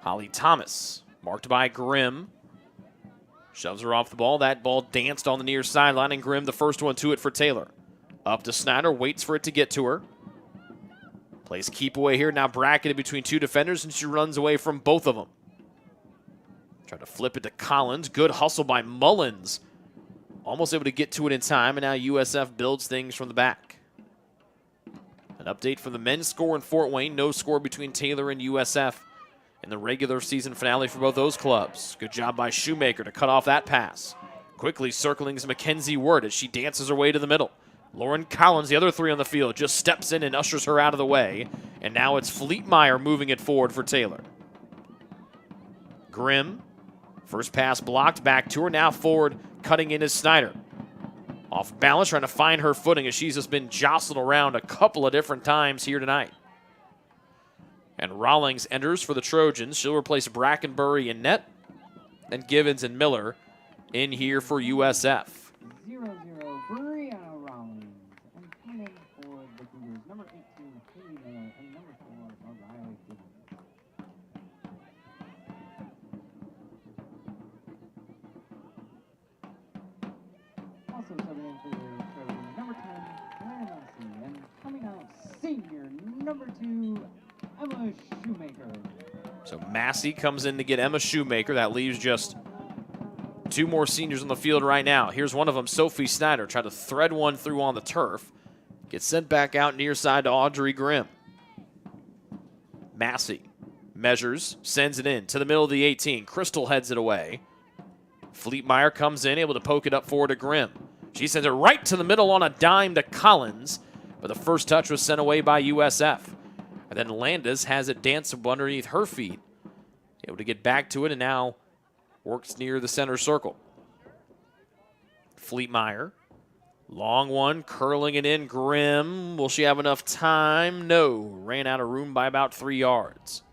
Holly Thomas, marked by Grimm. Shoves her off the ball. That ball danced on the near sideline, and Grimm, the first one to it for Taylor. Up to Snyder, waits for it to get to her. Plays keep away here, now bracketed between 2 defenders, and she runs away from both of them. Try to flip it to Collins. Good hustle by Mullins. Almost able to get to it in time, and now USF builds things from the back. An update from the men's score in Fort Wayne. No score between Taylor and USF in the regular season finale for both those clubs. Good job by Shoemaker to cut off that pass. Quickly circling is Mackenzie Ward as she dances her way to the middle. Lauren Collins, the other 3 on the field, just steps in and ushers her out of the way. And now it's Fleetmeyer moving it forward for Taylor. Grimm, first pass blocked, back to her. Now forward, cutting in is Snyder. Off balance, trying to find her footing as she's just been jostled around a couple of different times here tonight. And Rawlings enters for the Trojans. She'll replace Brackenbury in net. And Givens and Miller in here for USF. 0-0, Brianna Rawlings. And coming for the Cougars, number 18, Haley Miller, and number 4, Mariah Givens. Also subbing in for the Trojans, number 10, Brianna Massey, and coming out, senior, number 2, Emma Shoemaker. So Massey comes in to get Emma Shoemaker. That leaves just 2 more seniors on the field right now. Here's one of them, Sophie Snyder. Tried to thread one through on the turf. Gets sent back out near side to Audrey Grimm. Massey measures, sends it in to the middle of the 18. Crystal heads it away. Fleetmeyer comes in, able to poke it up forward to Grimm. She sends it right to the middle on a dime to Collins, but the first touch was sent away by USF. And then Landis has it dance underneath her feet. Able to get back to it and now works near the center circle. Fleetmeyer. Long one, curling it in. Grimm. Will she have enough time? No. Ran out of room by about 3 yards.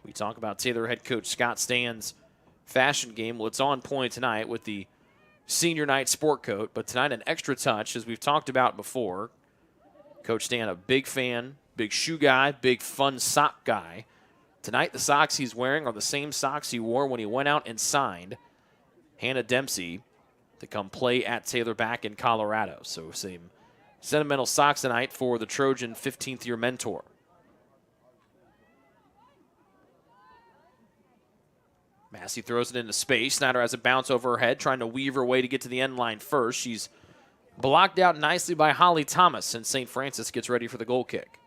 We talk about Taylor head coach Scott Stan's fashion game. Well, it's on point tonight with the senior night sport coat, but tonight an extra touch, as we've talked about before. Coach Stan, a big fan, big shoe guy, big fun sock guy. Tonight the socks he's wearing are the same socks he wore when he went out and signed Hannah Dempsey to come play at Taylor back in Colorado. So same sentimental socks tonight for the Trojan 15th year mentor. Massey throws it into space. Snyder has a bounce over her head, trying to weave her way to get to the end line first. She's blocked out nicely by Holly Thomas, and St. Francis gets ready for the goal kick.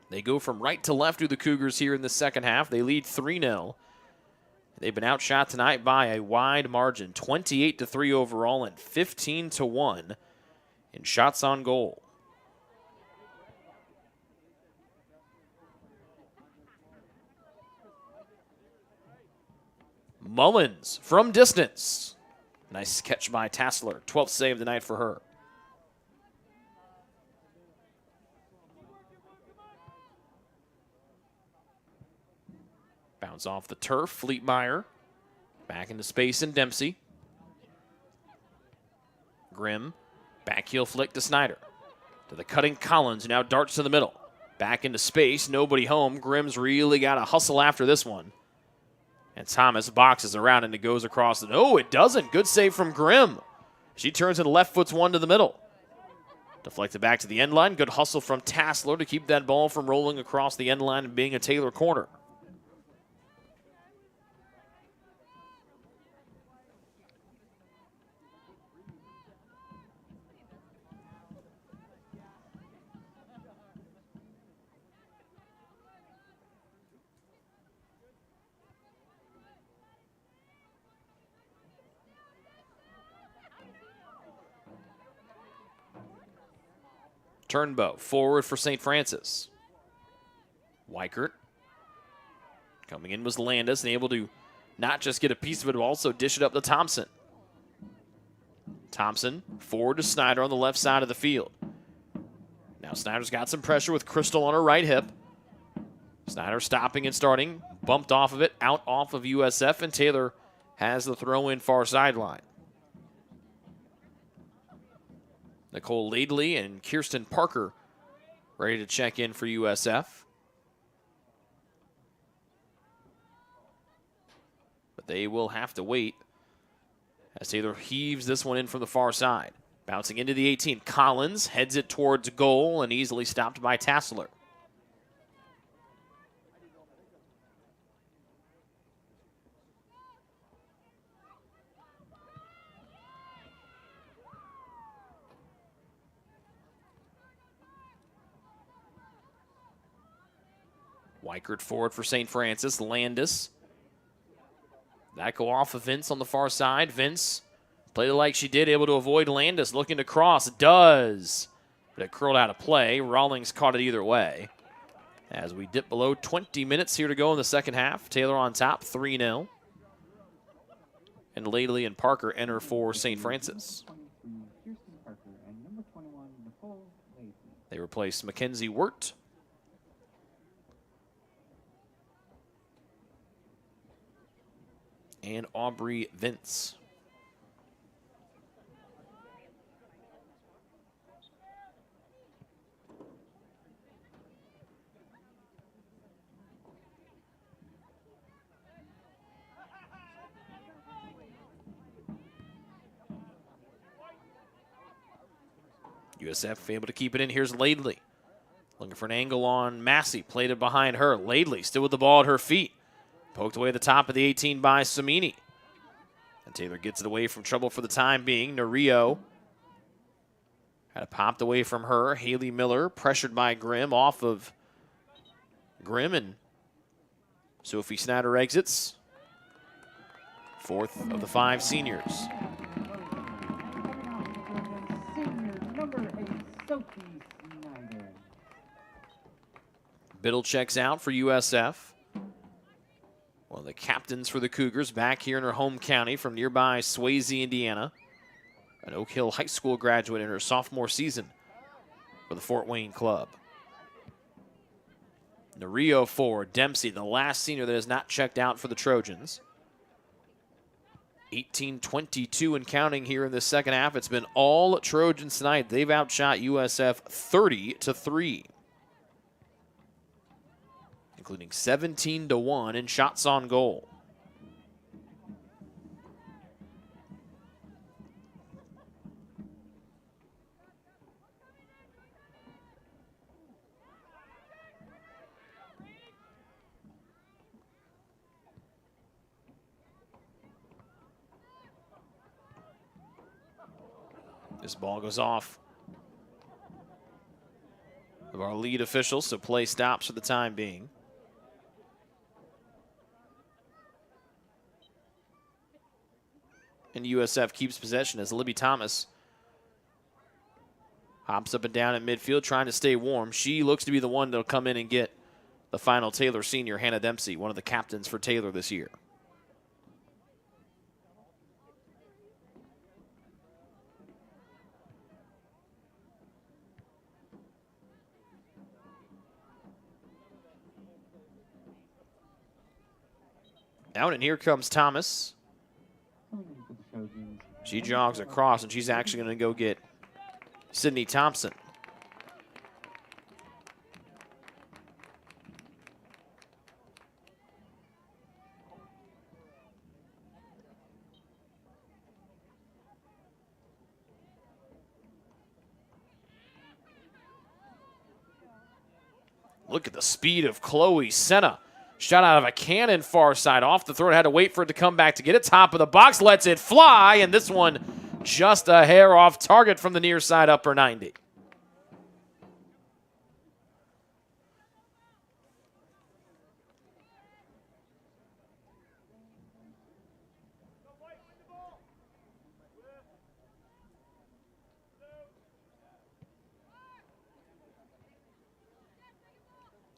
They go from right to left to the Cougars here in the second half. They lead 3-0. They've been outshot tonight by a wide margin, 28-3 overall and 15-1 in shots on goal. Mullins from distance. Nice catch by Tassler. 12th save of the night for her. Bounce off the turf. Fleetmeyer. Back into space and Dempsey. Grimm. Back heel flick to Snyder. To the cutting Collins, who now darts to the middle. Back into space. Nobody home. Grimm's really got to hustle after this one. And Thomas boxes around and it goes across. Oh, it doesn't. Good save from Grimm. She turns and left foots one to the middle. Deflected back to the end line. Good hustle from Tassler to keep that ball from rolling across the end line and being a Taylor corner. Turnbow forward for St. Francis. Weichert. Coming in was Landis and able to not just get a piece of it, but also dish it up to Thompson. Thompson forward to Snyder on the left side of the field. Now Snyder's got some pressure with Crystal on her right hip. Snyder stopping and starting. Bumped off of it, out off of USF, and Taylor has the throw in far sideline. Nicole Laidley and Kirsten Parker ready to check in for USF. But they will have to wait as Taylor heaves this one in from the far side. Bouncing into the 18. Collins heads it towards goal and easily stopped by Tassler. Weichert forward for St. Francis. Landis. That go off of Vince on the far side. Vince played it like she did, able to avoid Landis. Looking to cross. Does. But it curled out of play. Rawlings caught it either way. As we dip below 20 minutes here to go in the second half. Taylor on top, 3-0. And Laidley and Parker enter for St. Francis. They replace Mackenzie Wirt. And Aubrey Vince. USF able to keep it in. Here's Laidley. Looking for an angle on Massey. Played it behind her. Laidley still with the ball at her feet. Poked away at the top of the 18 by Samini. And Taylor gets it away from trouble for the time being. Nario had it popped away from her. Haley Miller pressured by Grimm off of Grimm, and Sophie Snyder exits. Fourth of the 5 seniors. Senior number 8, Sophie Snyder. Biddle checks out for USF. One of the captains for the Cougars back here in her home county from nearby Swayze, Indiana. An Oak Hill High School graduate in her sophomore season for the Fort Wayne club. Nario forward. Dempsey, the last senior that has not checked out for the Trojans. 18-22 and counting here in the second half. It's been all Trojans tonight. They've outshot USF 30-3. Including 17-1 in shots on goal. This ball goes off of our lead official, so play stops for the time being. And USF keeps possession as Libby Thomas hops up and down at midfield trying to stay warm. She looks to be the one that'll come in and get the final Taylor senior, Hannah Dempsey, one of the captains for Taylor this year. Out, and here comes Thomas. Coming in for the Trojans. She jogs across, and she's actually going to go get Sydney Thompson. Look at the speed of Chloe Senna. Shot out of a cannon far side off the throat. Had to wait for it to come back to get it. Top of the box. Lets it fly. And this one just a hair off target from the near side upper 90.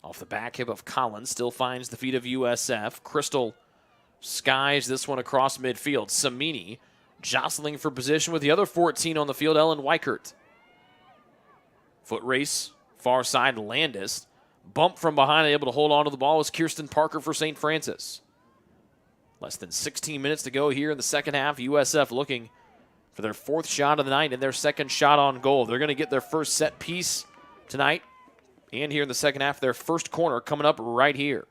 Off the back hip of Collins, still finds the feet of USF. Crystal skies this one across midfield. Samini jostling for position with the other 14 on the field, Ellen Weichert. Foot race, far side, Landis. Bump from behind, able to hold on to the ball is Kirsten Parker for St. Francis. Less than 16 minutes to go here in the second half. USF looking for their 4th shot of the night and their 2nd shot on goal. They're going to get their first set piece tonight. And here in the second half, their first corner coming up right here.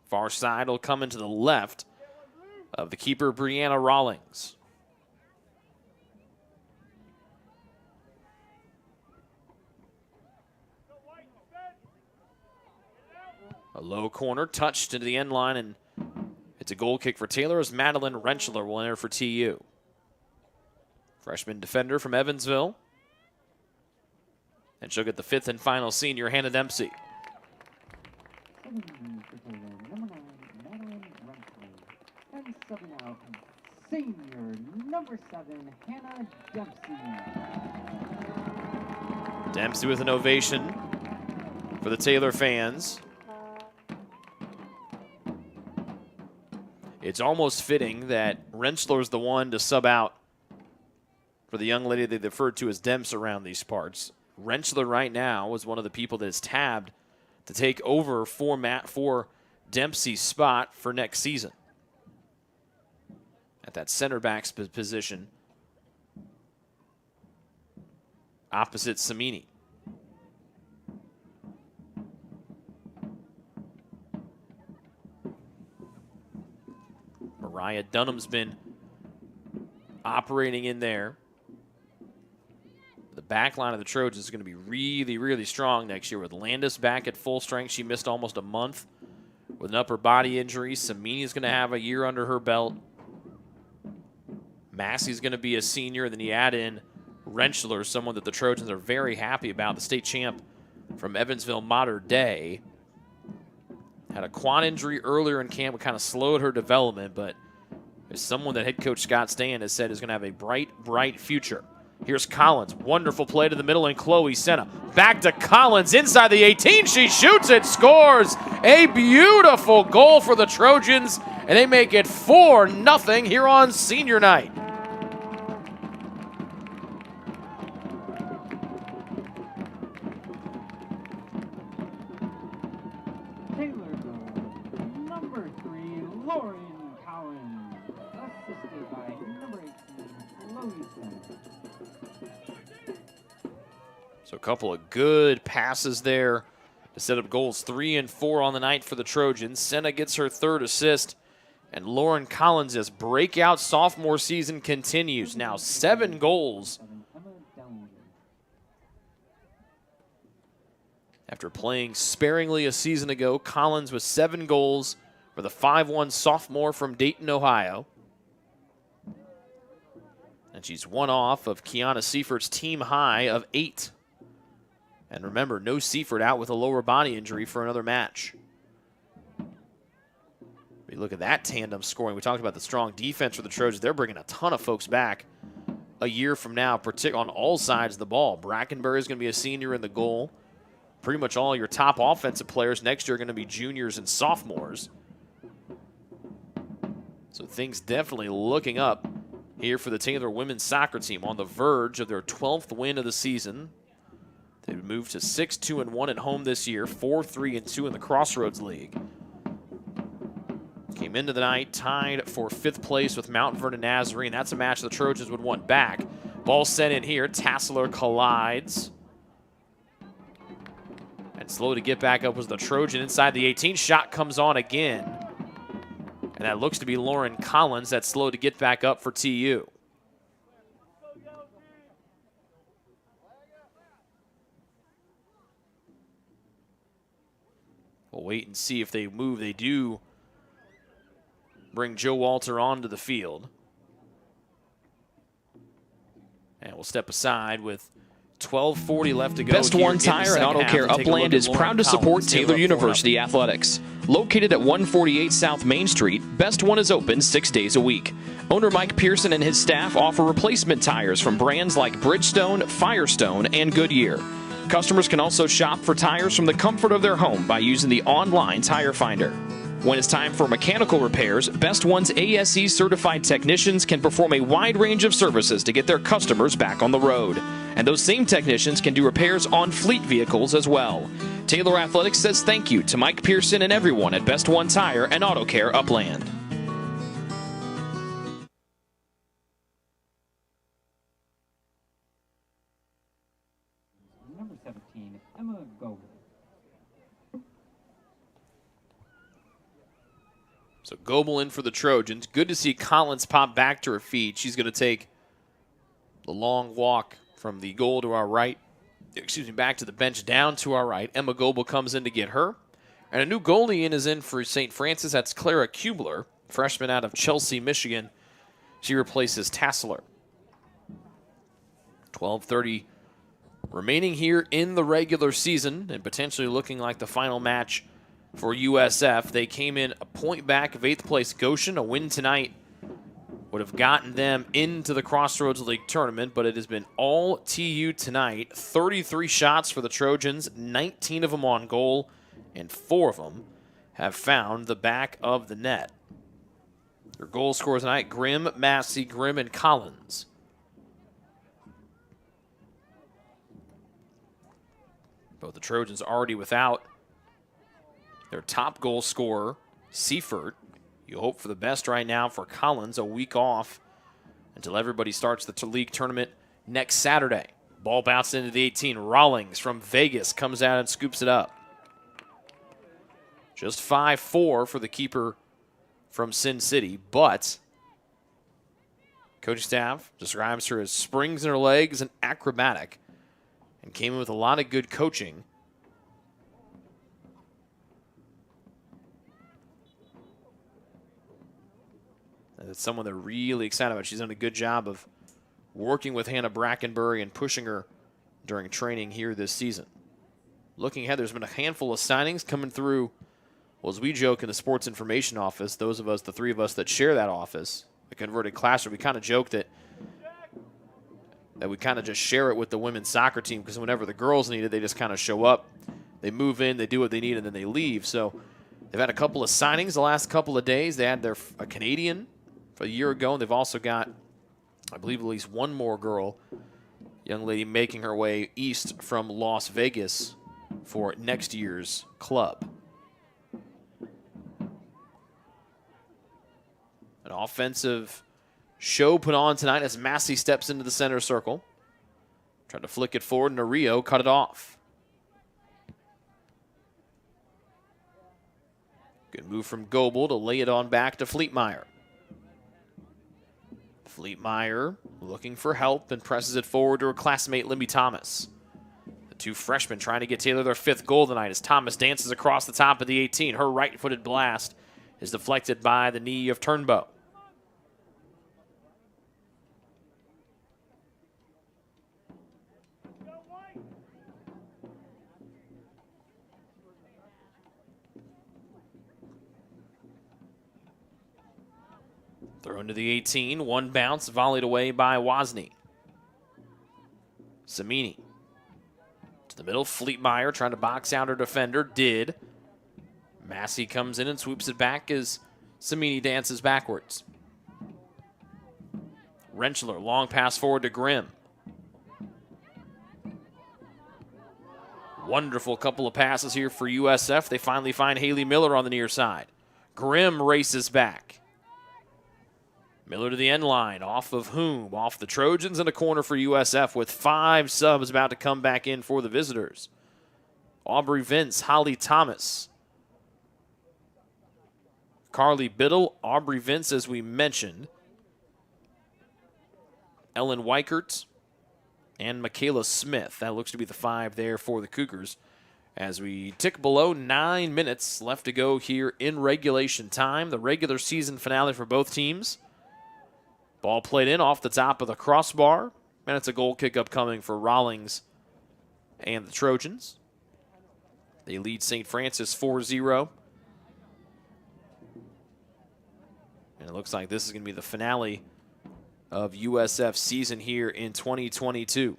Far side will come into the left of the keeper, Brianna Rawlings. A low corner touched into the end line, and it's a goal kick for Taylor as Madeline Rentschler will enter for TU. Freshman defender from Evansville. And she'll get the 5th and final senior, Hannah Dempsey. Subbing for Taylor, number 9, Madeline Rentschler. And subbing out, senior number 7, Hannah Dempsey. Dempsey with an ovation for the Taylor fans. It's almost fitting that Rentschler's the one to sub out for the young lady they referred to as Demps around these parts. Rentschler right now is one of the people that is tabbed to take over for Dempsey's spot for next season at that center back's position opposite Samini. Mariah Dunham's been operating in there. The back line of the Trojans is going to be really, really strong next year with Landis back at full strength. She missed almost a month with an upper body injury. Samini is going to have a year under her belt. Massey's going to be a senior. And then you add in Rentschler, someone that the Trojans are very happy about, the state champ from Evansville Mater Dei. Had a quad injury earlier in camp, kind of slowed her development, but is someone that head coach Scott Stan has said is going to have a bright, bright future. Here's Collins. Wonderful play to the middle, and Chloe Senna. Back to Collins inside the 18. She shoots it, scores. A beautiful goal for the Trojans, and they make it 4-0 here on senior night. Taylor goal, number 3, Lauren Collins. Assisted by number 18, Chloe Senna. So a couple of good passes there to set up goals 3 and 4 on the night for the Trojans. Senna gets her 3rd assist, and Lauren Collins' breakout sophomore season continues. Now 7 goals. After playing sparingly a season ago, Collins with 7 goals for the 5-1 sophomore from Dayton, Ohio. And she's one off of Kiana Seifert's team high of 8. And remember, no Seifert out with a lower body injury for another match. We look at that tandem scoring. We talked about the strong defense for the Trojans. They're bringing a ton of folks back a year from now, particularly on all sides of the ball. Brackenbury is going to be a senior in the goal. Pretty much all your top offensive players next year are going to be juniors and sophomores. So things definitely looking up here for the Taylor women's soccer team on the verge of their 12th win of the season. They moved to 6-2-1 at home this year, 4-3-2 in the Crossroads League. Came into the night tied for 5th place with Mount Vernon Nazarene. That's a match the Trojans would want back. Ball sent in here. Tassler collides. And slow to get back up was the Trojan inside the 18. Shot comes on again. And that looks to be Lauren Collins. That's slow to get back up for TU. We'll wait and see if they move. They do bring Joe Walter onto the field. And we'll step aside with 12:40 left to go. Best One Tire and Auto Care Upland is proud to support Taylor University athletics. Located at 148 South Main Street, Best One is open 6 days a week. Owner Mike Pearson and his staff offer replacement tires from brands like Bridgestone, Firestone, and Goodyear. Customers can also shop for tires from the comfort of their home by using the online tire finder. When it's time for mechanical repairs, Best One's ASE certified technicians can perform a wide range of services to get their customers back on the road. And those same technicians can do repairs on fleet vehicles as well. Taylor Athletics says thank you to Mike Pearson and everyone at Best One Tire and Auto Care Upland. Number 17, Emma Goble. So Goebel in for the Trojans. Good to see Collins pop back to her feet. She's going to take the long walk from the goal to our right. Back to the bench down to our right. Emma Goebel comes in to get her. And a new goalie is in for St. Francis. That's Clara Kubler, freshman out of Chelsea, Michigan. She replaces Tassler. 12:30 remaining here in the regular season and potentially looking like the final match for USF. They came in a point back of 8th place Goshen. A win tonight would have gotten them into the Crossroads League tournament, but it has been all TU tonight. 33 shots for the Trojans, 19 of them on goal, and 4 of them have found the back of the net. Their goal scorers tonight, Grimm, Massey, Grimm, and Collins. Both the Trojans already without their top goal scorer, Seifert. You hope for the best right now for Collins, a week off until everybody starts the league tournament next Saturday. Ball bounced into the 18. Rawlings from Vegas comes out and scoops it up. Just 5-4 for the keeper from Sin City, but coaching staff describes her as springs in her legs and acrobatic, and came in with a lot of good coaching. And it's someone they're really excited about. She's done a good job of working with Hannah Brackenbury and pushing her during training here this season. Looking ahead, there's been a handful of signings coming through. Well, as we joke in the sports information office, those of us, the 3 of us that share that office, the converted classroom, we kind of joke that we kind of just share it with the women's soccer team, because whenever the girls need it, they just kind of show up, they move in, they do what they need, and then they leave. So they've had a couple of signings the last couple of days. They had a Canadian a year ago, and they've also got, I believe, at least one more girl, young lady making her way east from Las Vegas for next year's club. An offensive show put on tonight as Massey steps into the center circle. Tried to flick it forward, and Rio cut it off. Good move from Goebel to lay it on back to Fleetmeyer. Fleetmeyer looking for help and presses it forward to her classmate Libby Thomas. The 2 freshmen trying to get Taylor their 5th goal tonight as Thomas dances across the top of the 18. Her right-footed blast is deflected by the knee of Turnbow. Thrown to the 18, one bounce, volleyed away by Wozni. Samini to the middle, Fleetmeyer trying to box out her defender, did. Massey comes in and swoops it back as Samini dances backwards. Rentschler, long pass forward to Grimm. Wonderful couple of passes here for USF. They finally find Haley Miller on the near side. Grimm races back. Miller to the end line, off of whom? Off the Trojans, in a corner for USF with 5 subs about to come back in for the visitors. Aubrey Vince, Holly Thomas, Carly Biddle, Aubrey Vince, as we mentioned, Ellen Weichert, and Michaela Smith. That looks to be the 5 there for the Cougars. As we tick below 9 minutes left to go here in regulation time, the regular season finale for both teams. Ball played in off the top of the crossbar, and it's a goal kick upcoming for Rawlings and the Trojans. They lead St. Francis 4-0. And it looks like this is going to be the finale of USF season here in 2022.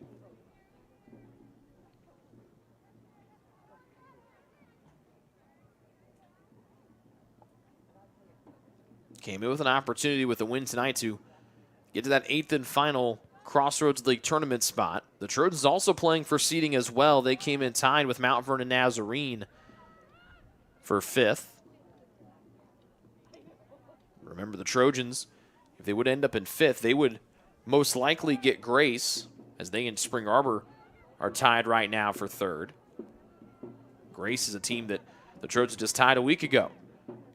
Came in with an opportunity with a win tonight to get to that 8th and final Crossroads League tournament spot. The Trojans also playing for seeding as well. They came in tied with Mount Vernon Nazarene for 5th. Remember, the Trojans, if they would end up in 5th, they would most likely get Grace, as they and Spring Arbor are tied right now for 3rd. Grace is a team that the Trojans just tied a week ago.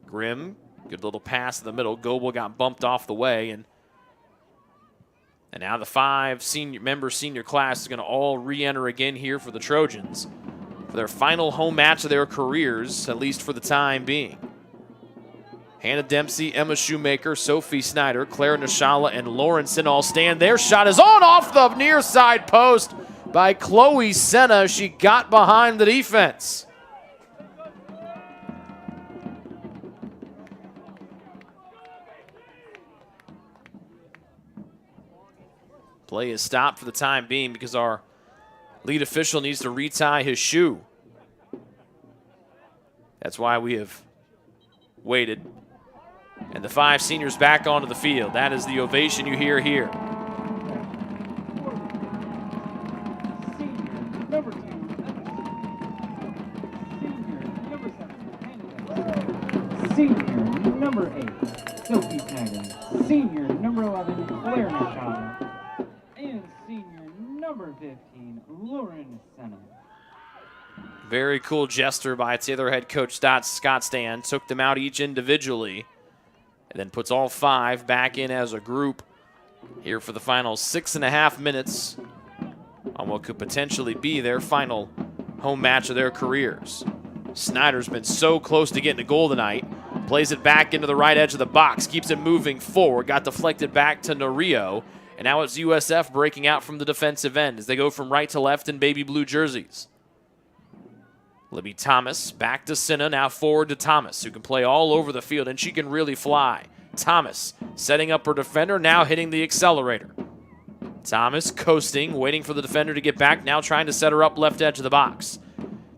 Grimm, good little pass in the middle. Goebel got bumped off the way, and now the 5 senior class is going to all re-enter again here for the Trojans for their final home match of their careers, at least for the time being. Hannah Dempsey, Emma Shoemaker, Sophie Snyder, Claire Nishala, and Lawrenson all stand. Their shot is on off the near side post by Chloe Senna. She got behind the defense. Play is stopped for the time being because our lead official needs to retie his shoe. That's why we have waited. And the 5 seniors back onto the field. That is the ovation you hear here. Senior number 2, senior number 7, senior number 8, Sophie Snyder, senior number 11, Claire Machado, and senior number 15, Lauren Senna. Very cool gesture by Taylor head coach Scott Stan. Took them out each individually and then puts all 5 back in as a group here for the final 6.5 minutes on what could potentially be their final home match of their careers. Snyder's been so close to getting a goal tonight. Plays it back into the right edge of the box. Keeps it moving forward. Got deflected back to Norio. And now it's USF breaking out from the defensive end as they go from right to left in baby blue jerseys. Libby Thomas back to Senna, now forward to Thomas, who can play all over the field, and she can really fly. Thomas setting up her defender, now hitting the accelerator. Thomas coasting, waiting for the defender to get back, now trying to set her up left edge of the box.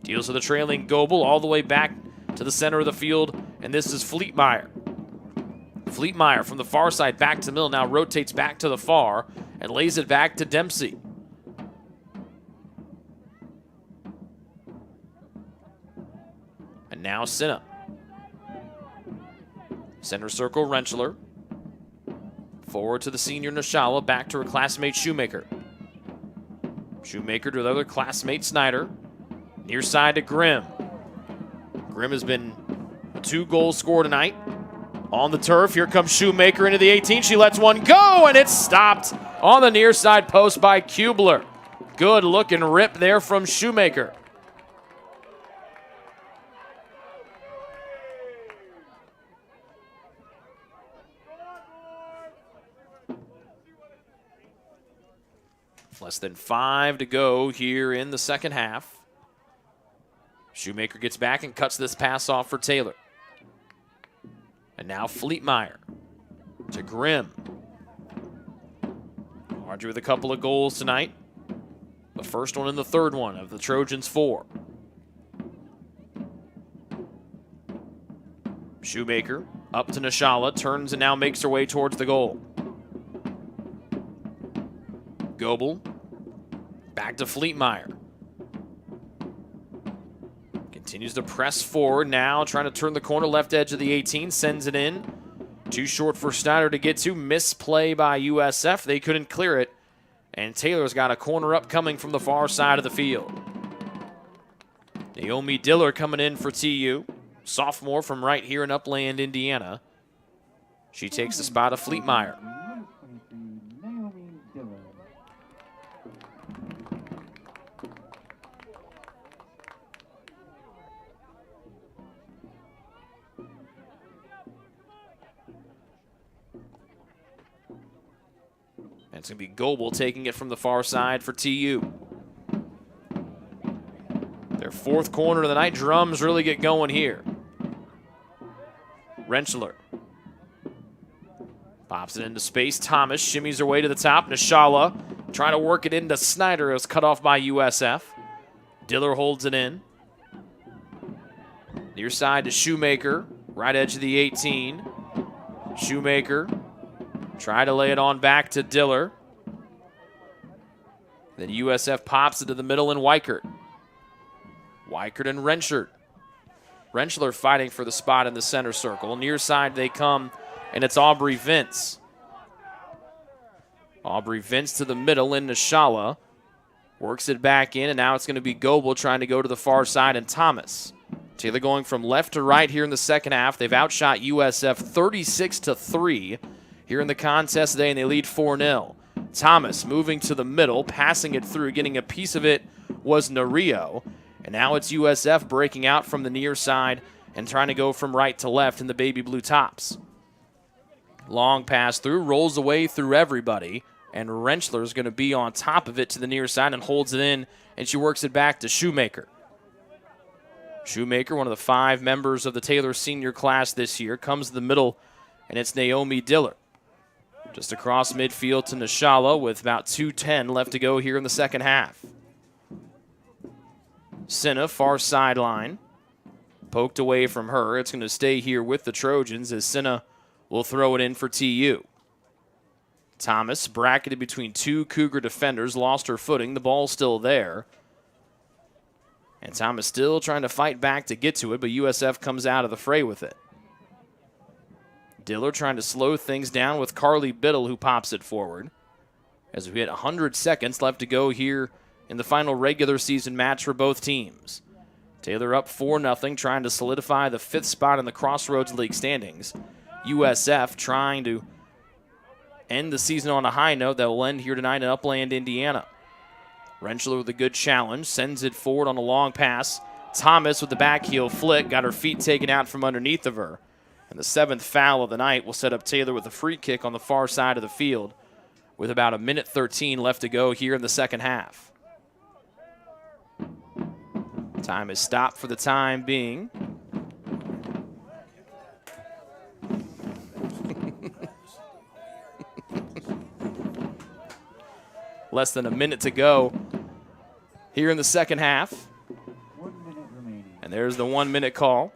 Deals with the trailing Goebel all the way back to the center of the field, and this is Fleetmeyer. Fleetmeyer from the far side back to the middle, now rotates back to the far and lays it back to Dempsey. And now Senna. Center circle, Rentschler. Forward to the senior Nishala, back to her classmate Shoemaker. Shoemaker to the other classmate Snyder. Near side to Grimm. Grimm has been 2 goals scored tonight. On the turf, here comes Shoemaker into the 18. She lets one go, and it's stopped on the near side post by Kubler. Good looking rip there from Shoemaker. Less than 5 to go here in the second half. Shoemaker gets back and cuts this pass off for Taylor. And now Fleetmeyer to Grimm. Marjorie with a couple of goals tonight. The first one and the third one of the Trojans' 4. Shoemaker up to Nishala, turns and now makes her way towards the goal. Goebel back to Fleetmeyer. Continues to press forward now, trying to turn the corner, left edge of the 18, sends it in. Too short for Snyder to get to. Misplay by USF. They couldn't clear it. And Taylor's got a corner up coming from the far side of the field. Naomi Diller coming in for TU. Sophomore from right here in Upland, Indiana. She takes the spot of Fleetmeyer. And it's going to be Goebel taking it from the far side for TU. Their fourth corner of the night. Drums really get going here. Rentschler pops it into space. Thomas shimmies her way to the top. Nishala trying to work it into Snyder. It was cut off by USF. Diller holds it in. Near side to Shoemaker. Right edge of the 18. Shoemaker try to lay it on back to Diller. Then USF pops it to the middle and Weichert. Weichert and Rentschler. Rentschler fighting for the spot in the center circle. Near side they come, and it's Aubrey Vince. Aubrey Vince to the middle in Nishala. Works it back in, and now it's going to be Goebel trying to go to the far side, and Thomas. Taylor going from left to right here in the second half. They've outshot USF 36-3 here in the contest today, and they lead 4-0. Thomas moving to the middle, passing it through, getting a piece of it was Nario. And now it's USF breaking out from the near side and trying to go from right to left in the baby blue tops. Long pass through, rolls away through everybody, and Rentschler's going to be on top of it to the near side and holds it in, and she works it back to Shoemaker. Shoemaker, one of the 5 members of the Taylor senior class this year, comes to the middle, and it's Naomi Diller. Just across midfield to Nishala with about 2:10 left to go here in the second half. Senna, far sideline. Poked away from her. It's going to stay here with the Trojans as Senna will throw it in for TU. Thomas bracketed between 2 Cougar defenders, lost her footing. The ball's still there. And Thomas still trying to fight back to get to it, but USF comes out of the fray with it. Diller trying to slow things down with Carly Biddle, who pops it forward. As we hit 100 seconds left to go here in the final regular season match for both teams. Taylor up 4-0, trying to solidify the 5th spot in the Crossroads League standings. USF trying to end the season on a high note that will end here tonight in Upland, Indiana. Rentschler with a good challenge, sends it forward on a long pass. Thomas with the back heel flick, got her feet taken out from underneath of her. And the 7th foul of the night will set up Taylor with a free kick on the far side of the field with about 1:13 left to go here in the second half. Time is stopped for the time being. Less than a minute to go here in the second half. 1 minute remaining. And there's the 1-minute call.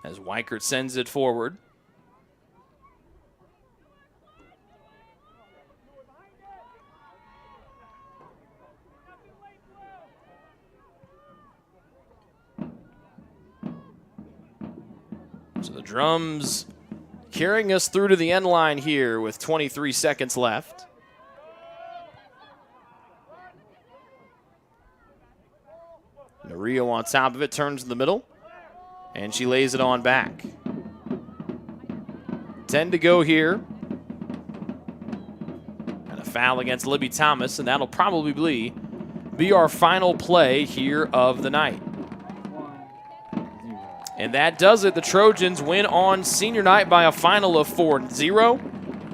As Weichert sends it forward. So the Drums carrying us through to the end line here with 23 seconds left. Nario on top of it, turns in the middle, and she lays it on back. 10 to go here. And a foul against Libby Thomas, and that'll probably be our final play here of the night. And that does it. The Trojans win on senior night by a final of 4-0.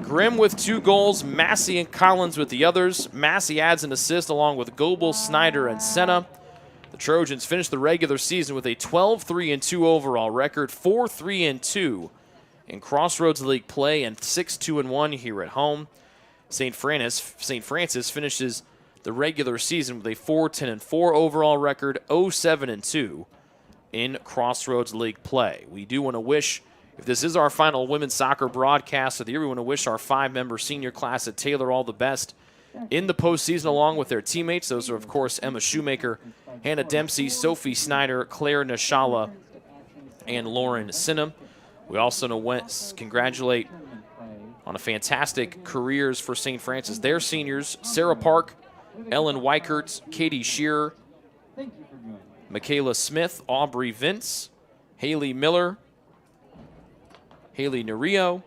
Grimm with 2 goals, Massey and Collins with the others. Massey adds an assist along with Goebel, Snyder, and Senna. The Trojans finished the regular season with a 12-3-2 overall record, 4-3-2 in Crossroads League play, and 6-2-1 here at home. St. Francis finishes the regular season with a 4-10-4 overall record, 0-7-2 in Crossroads League play. We do want to wish if this is our final women's soccer broadcast of the year, we want to wish our 5-member senior class at Taylor all the best in the postseason along with their teammates. Those are, of course, Emma Shoemaker, Hannah Dempsey, Sophie Snyder, Claire Nashala, and Lauren Sinham. We also want to congratulate on a fantastic careers for St. Francis. Their seniors, Sarah Park, Ellen Weichert, Katie Shearer, Michaela Smith, Aubrey Vince, Haley Miller, Haley Nerio,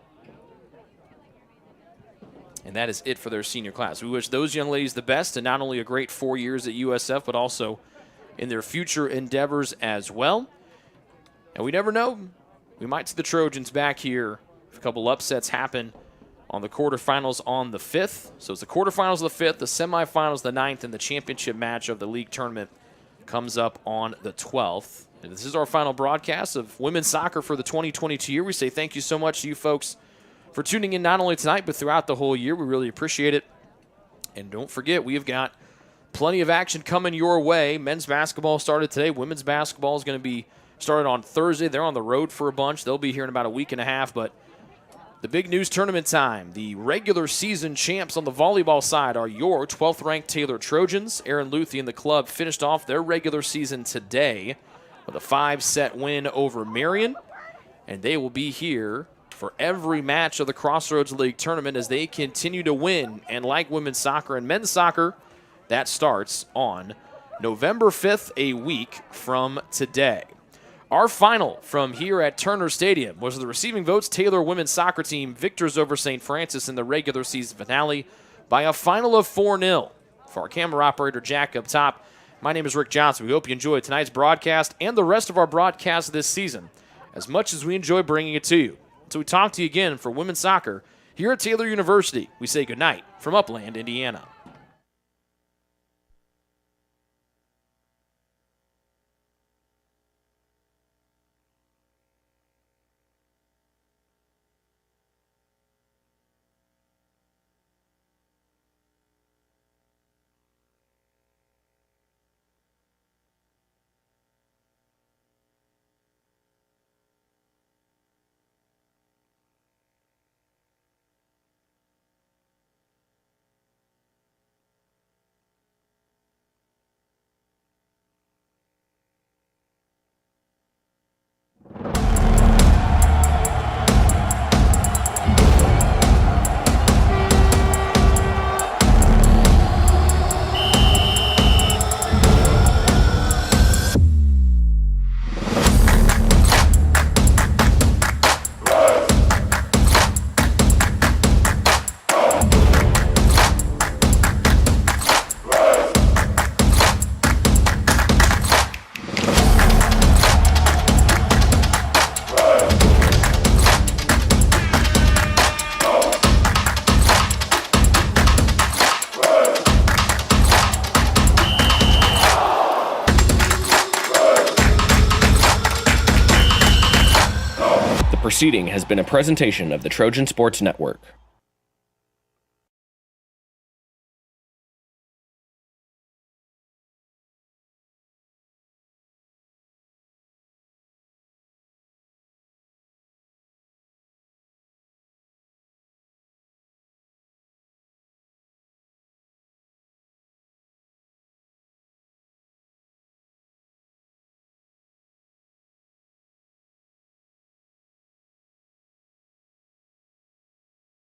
and that is it for their senior class. We wish those young ladies the best, and not only a great 4 years at USF, but also in their future endeavors as well. And we never know. We might see the Trojans back here if a couple upsets happen on the quarterfinals on the 5th. So it's the quarterfinals of the 5th, the semifinals the 9th, and the championship match of the league tournament comes up on the 12th. And this is our final broadcast of women's soccer for the 2022 year. We say thank you so much to you folks for tuning in not only tonight, but throughout the whole year. We really appreciate it. And don't forget, we've got plenty of action coming your way. Men's basketball started today. Women's basketball is going to be started on Thursday. They're on the road for a bunch. They'll be here in about a week and a half. But the big news tournament time. The regular season champs on the volleyball side are your 12th-ranked Taylor Trojans. Aaron Luthi and the club finished off their regular season today with a 5-set win over Marion. And they will be here for every match of the Crossroads League tournament as they continue to win. And like women's soccer and men's soccer, that starts on November 5th, a week from today. Our final from here at Turner Stadium was the receiving votes Taylor women's soccer team victors over St. Francis in the regular season finale by a final of 4-0. For our camera operator, Jack, up top, my name is Rick Johnson. We hope you enjoyed tonight's broadcast and the rest of our broadcasts this season as much as we enjoy bringing it to you. Until we talk to you again for women's soccer here at Taylor University, we say goodnight from Upland, Indiana. Proceeding has been a presentation of the Trojan Sports Network.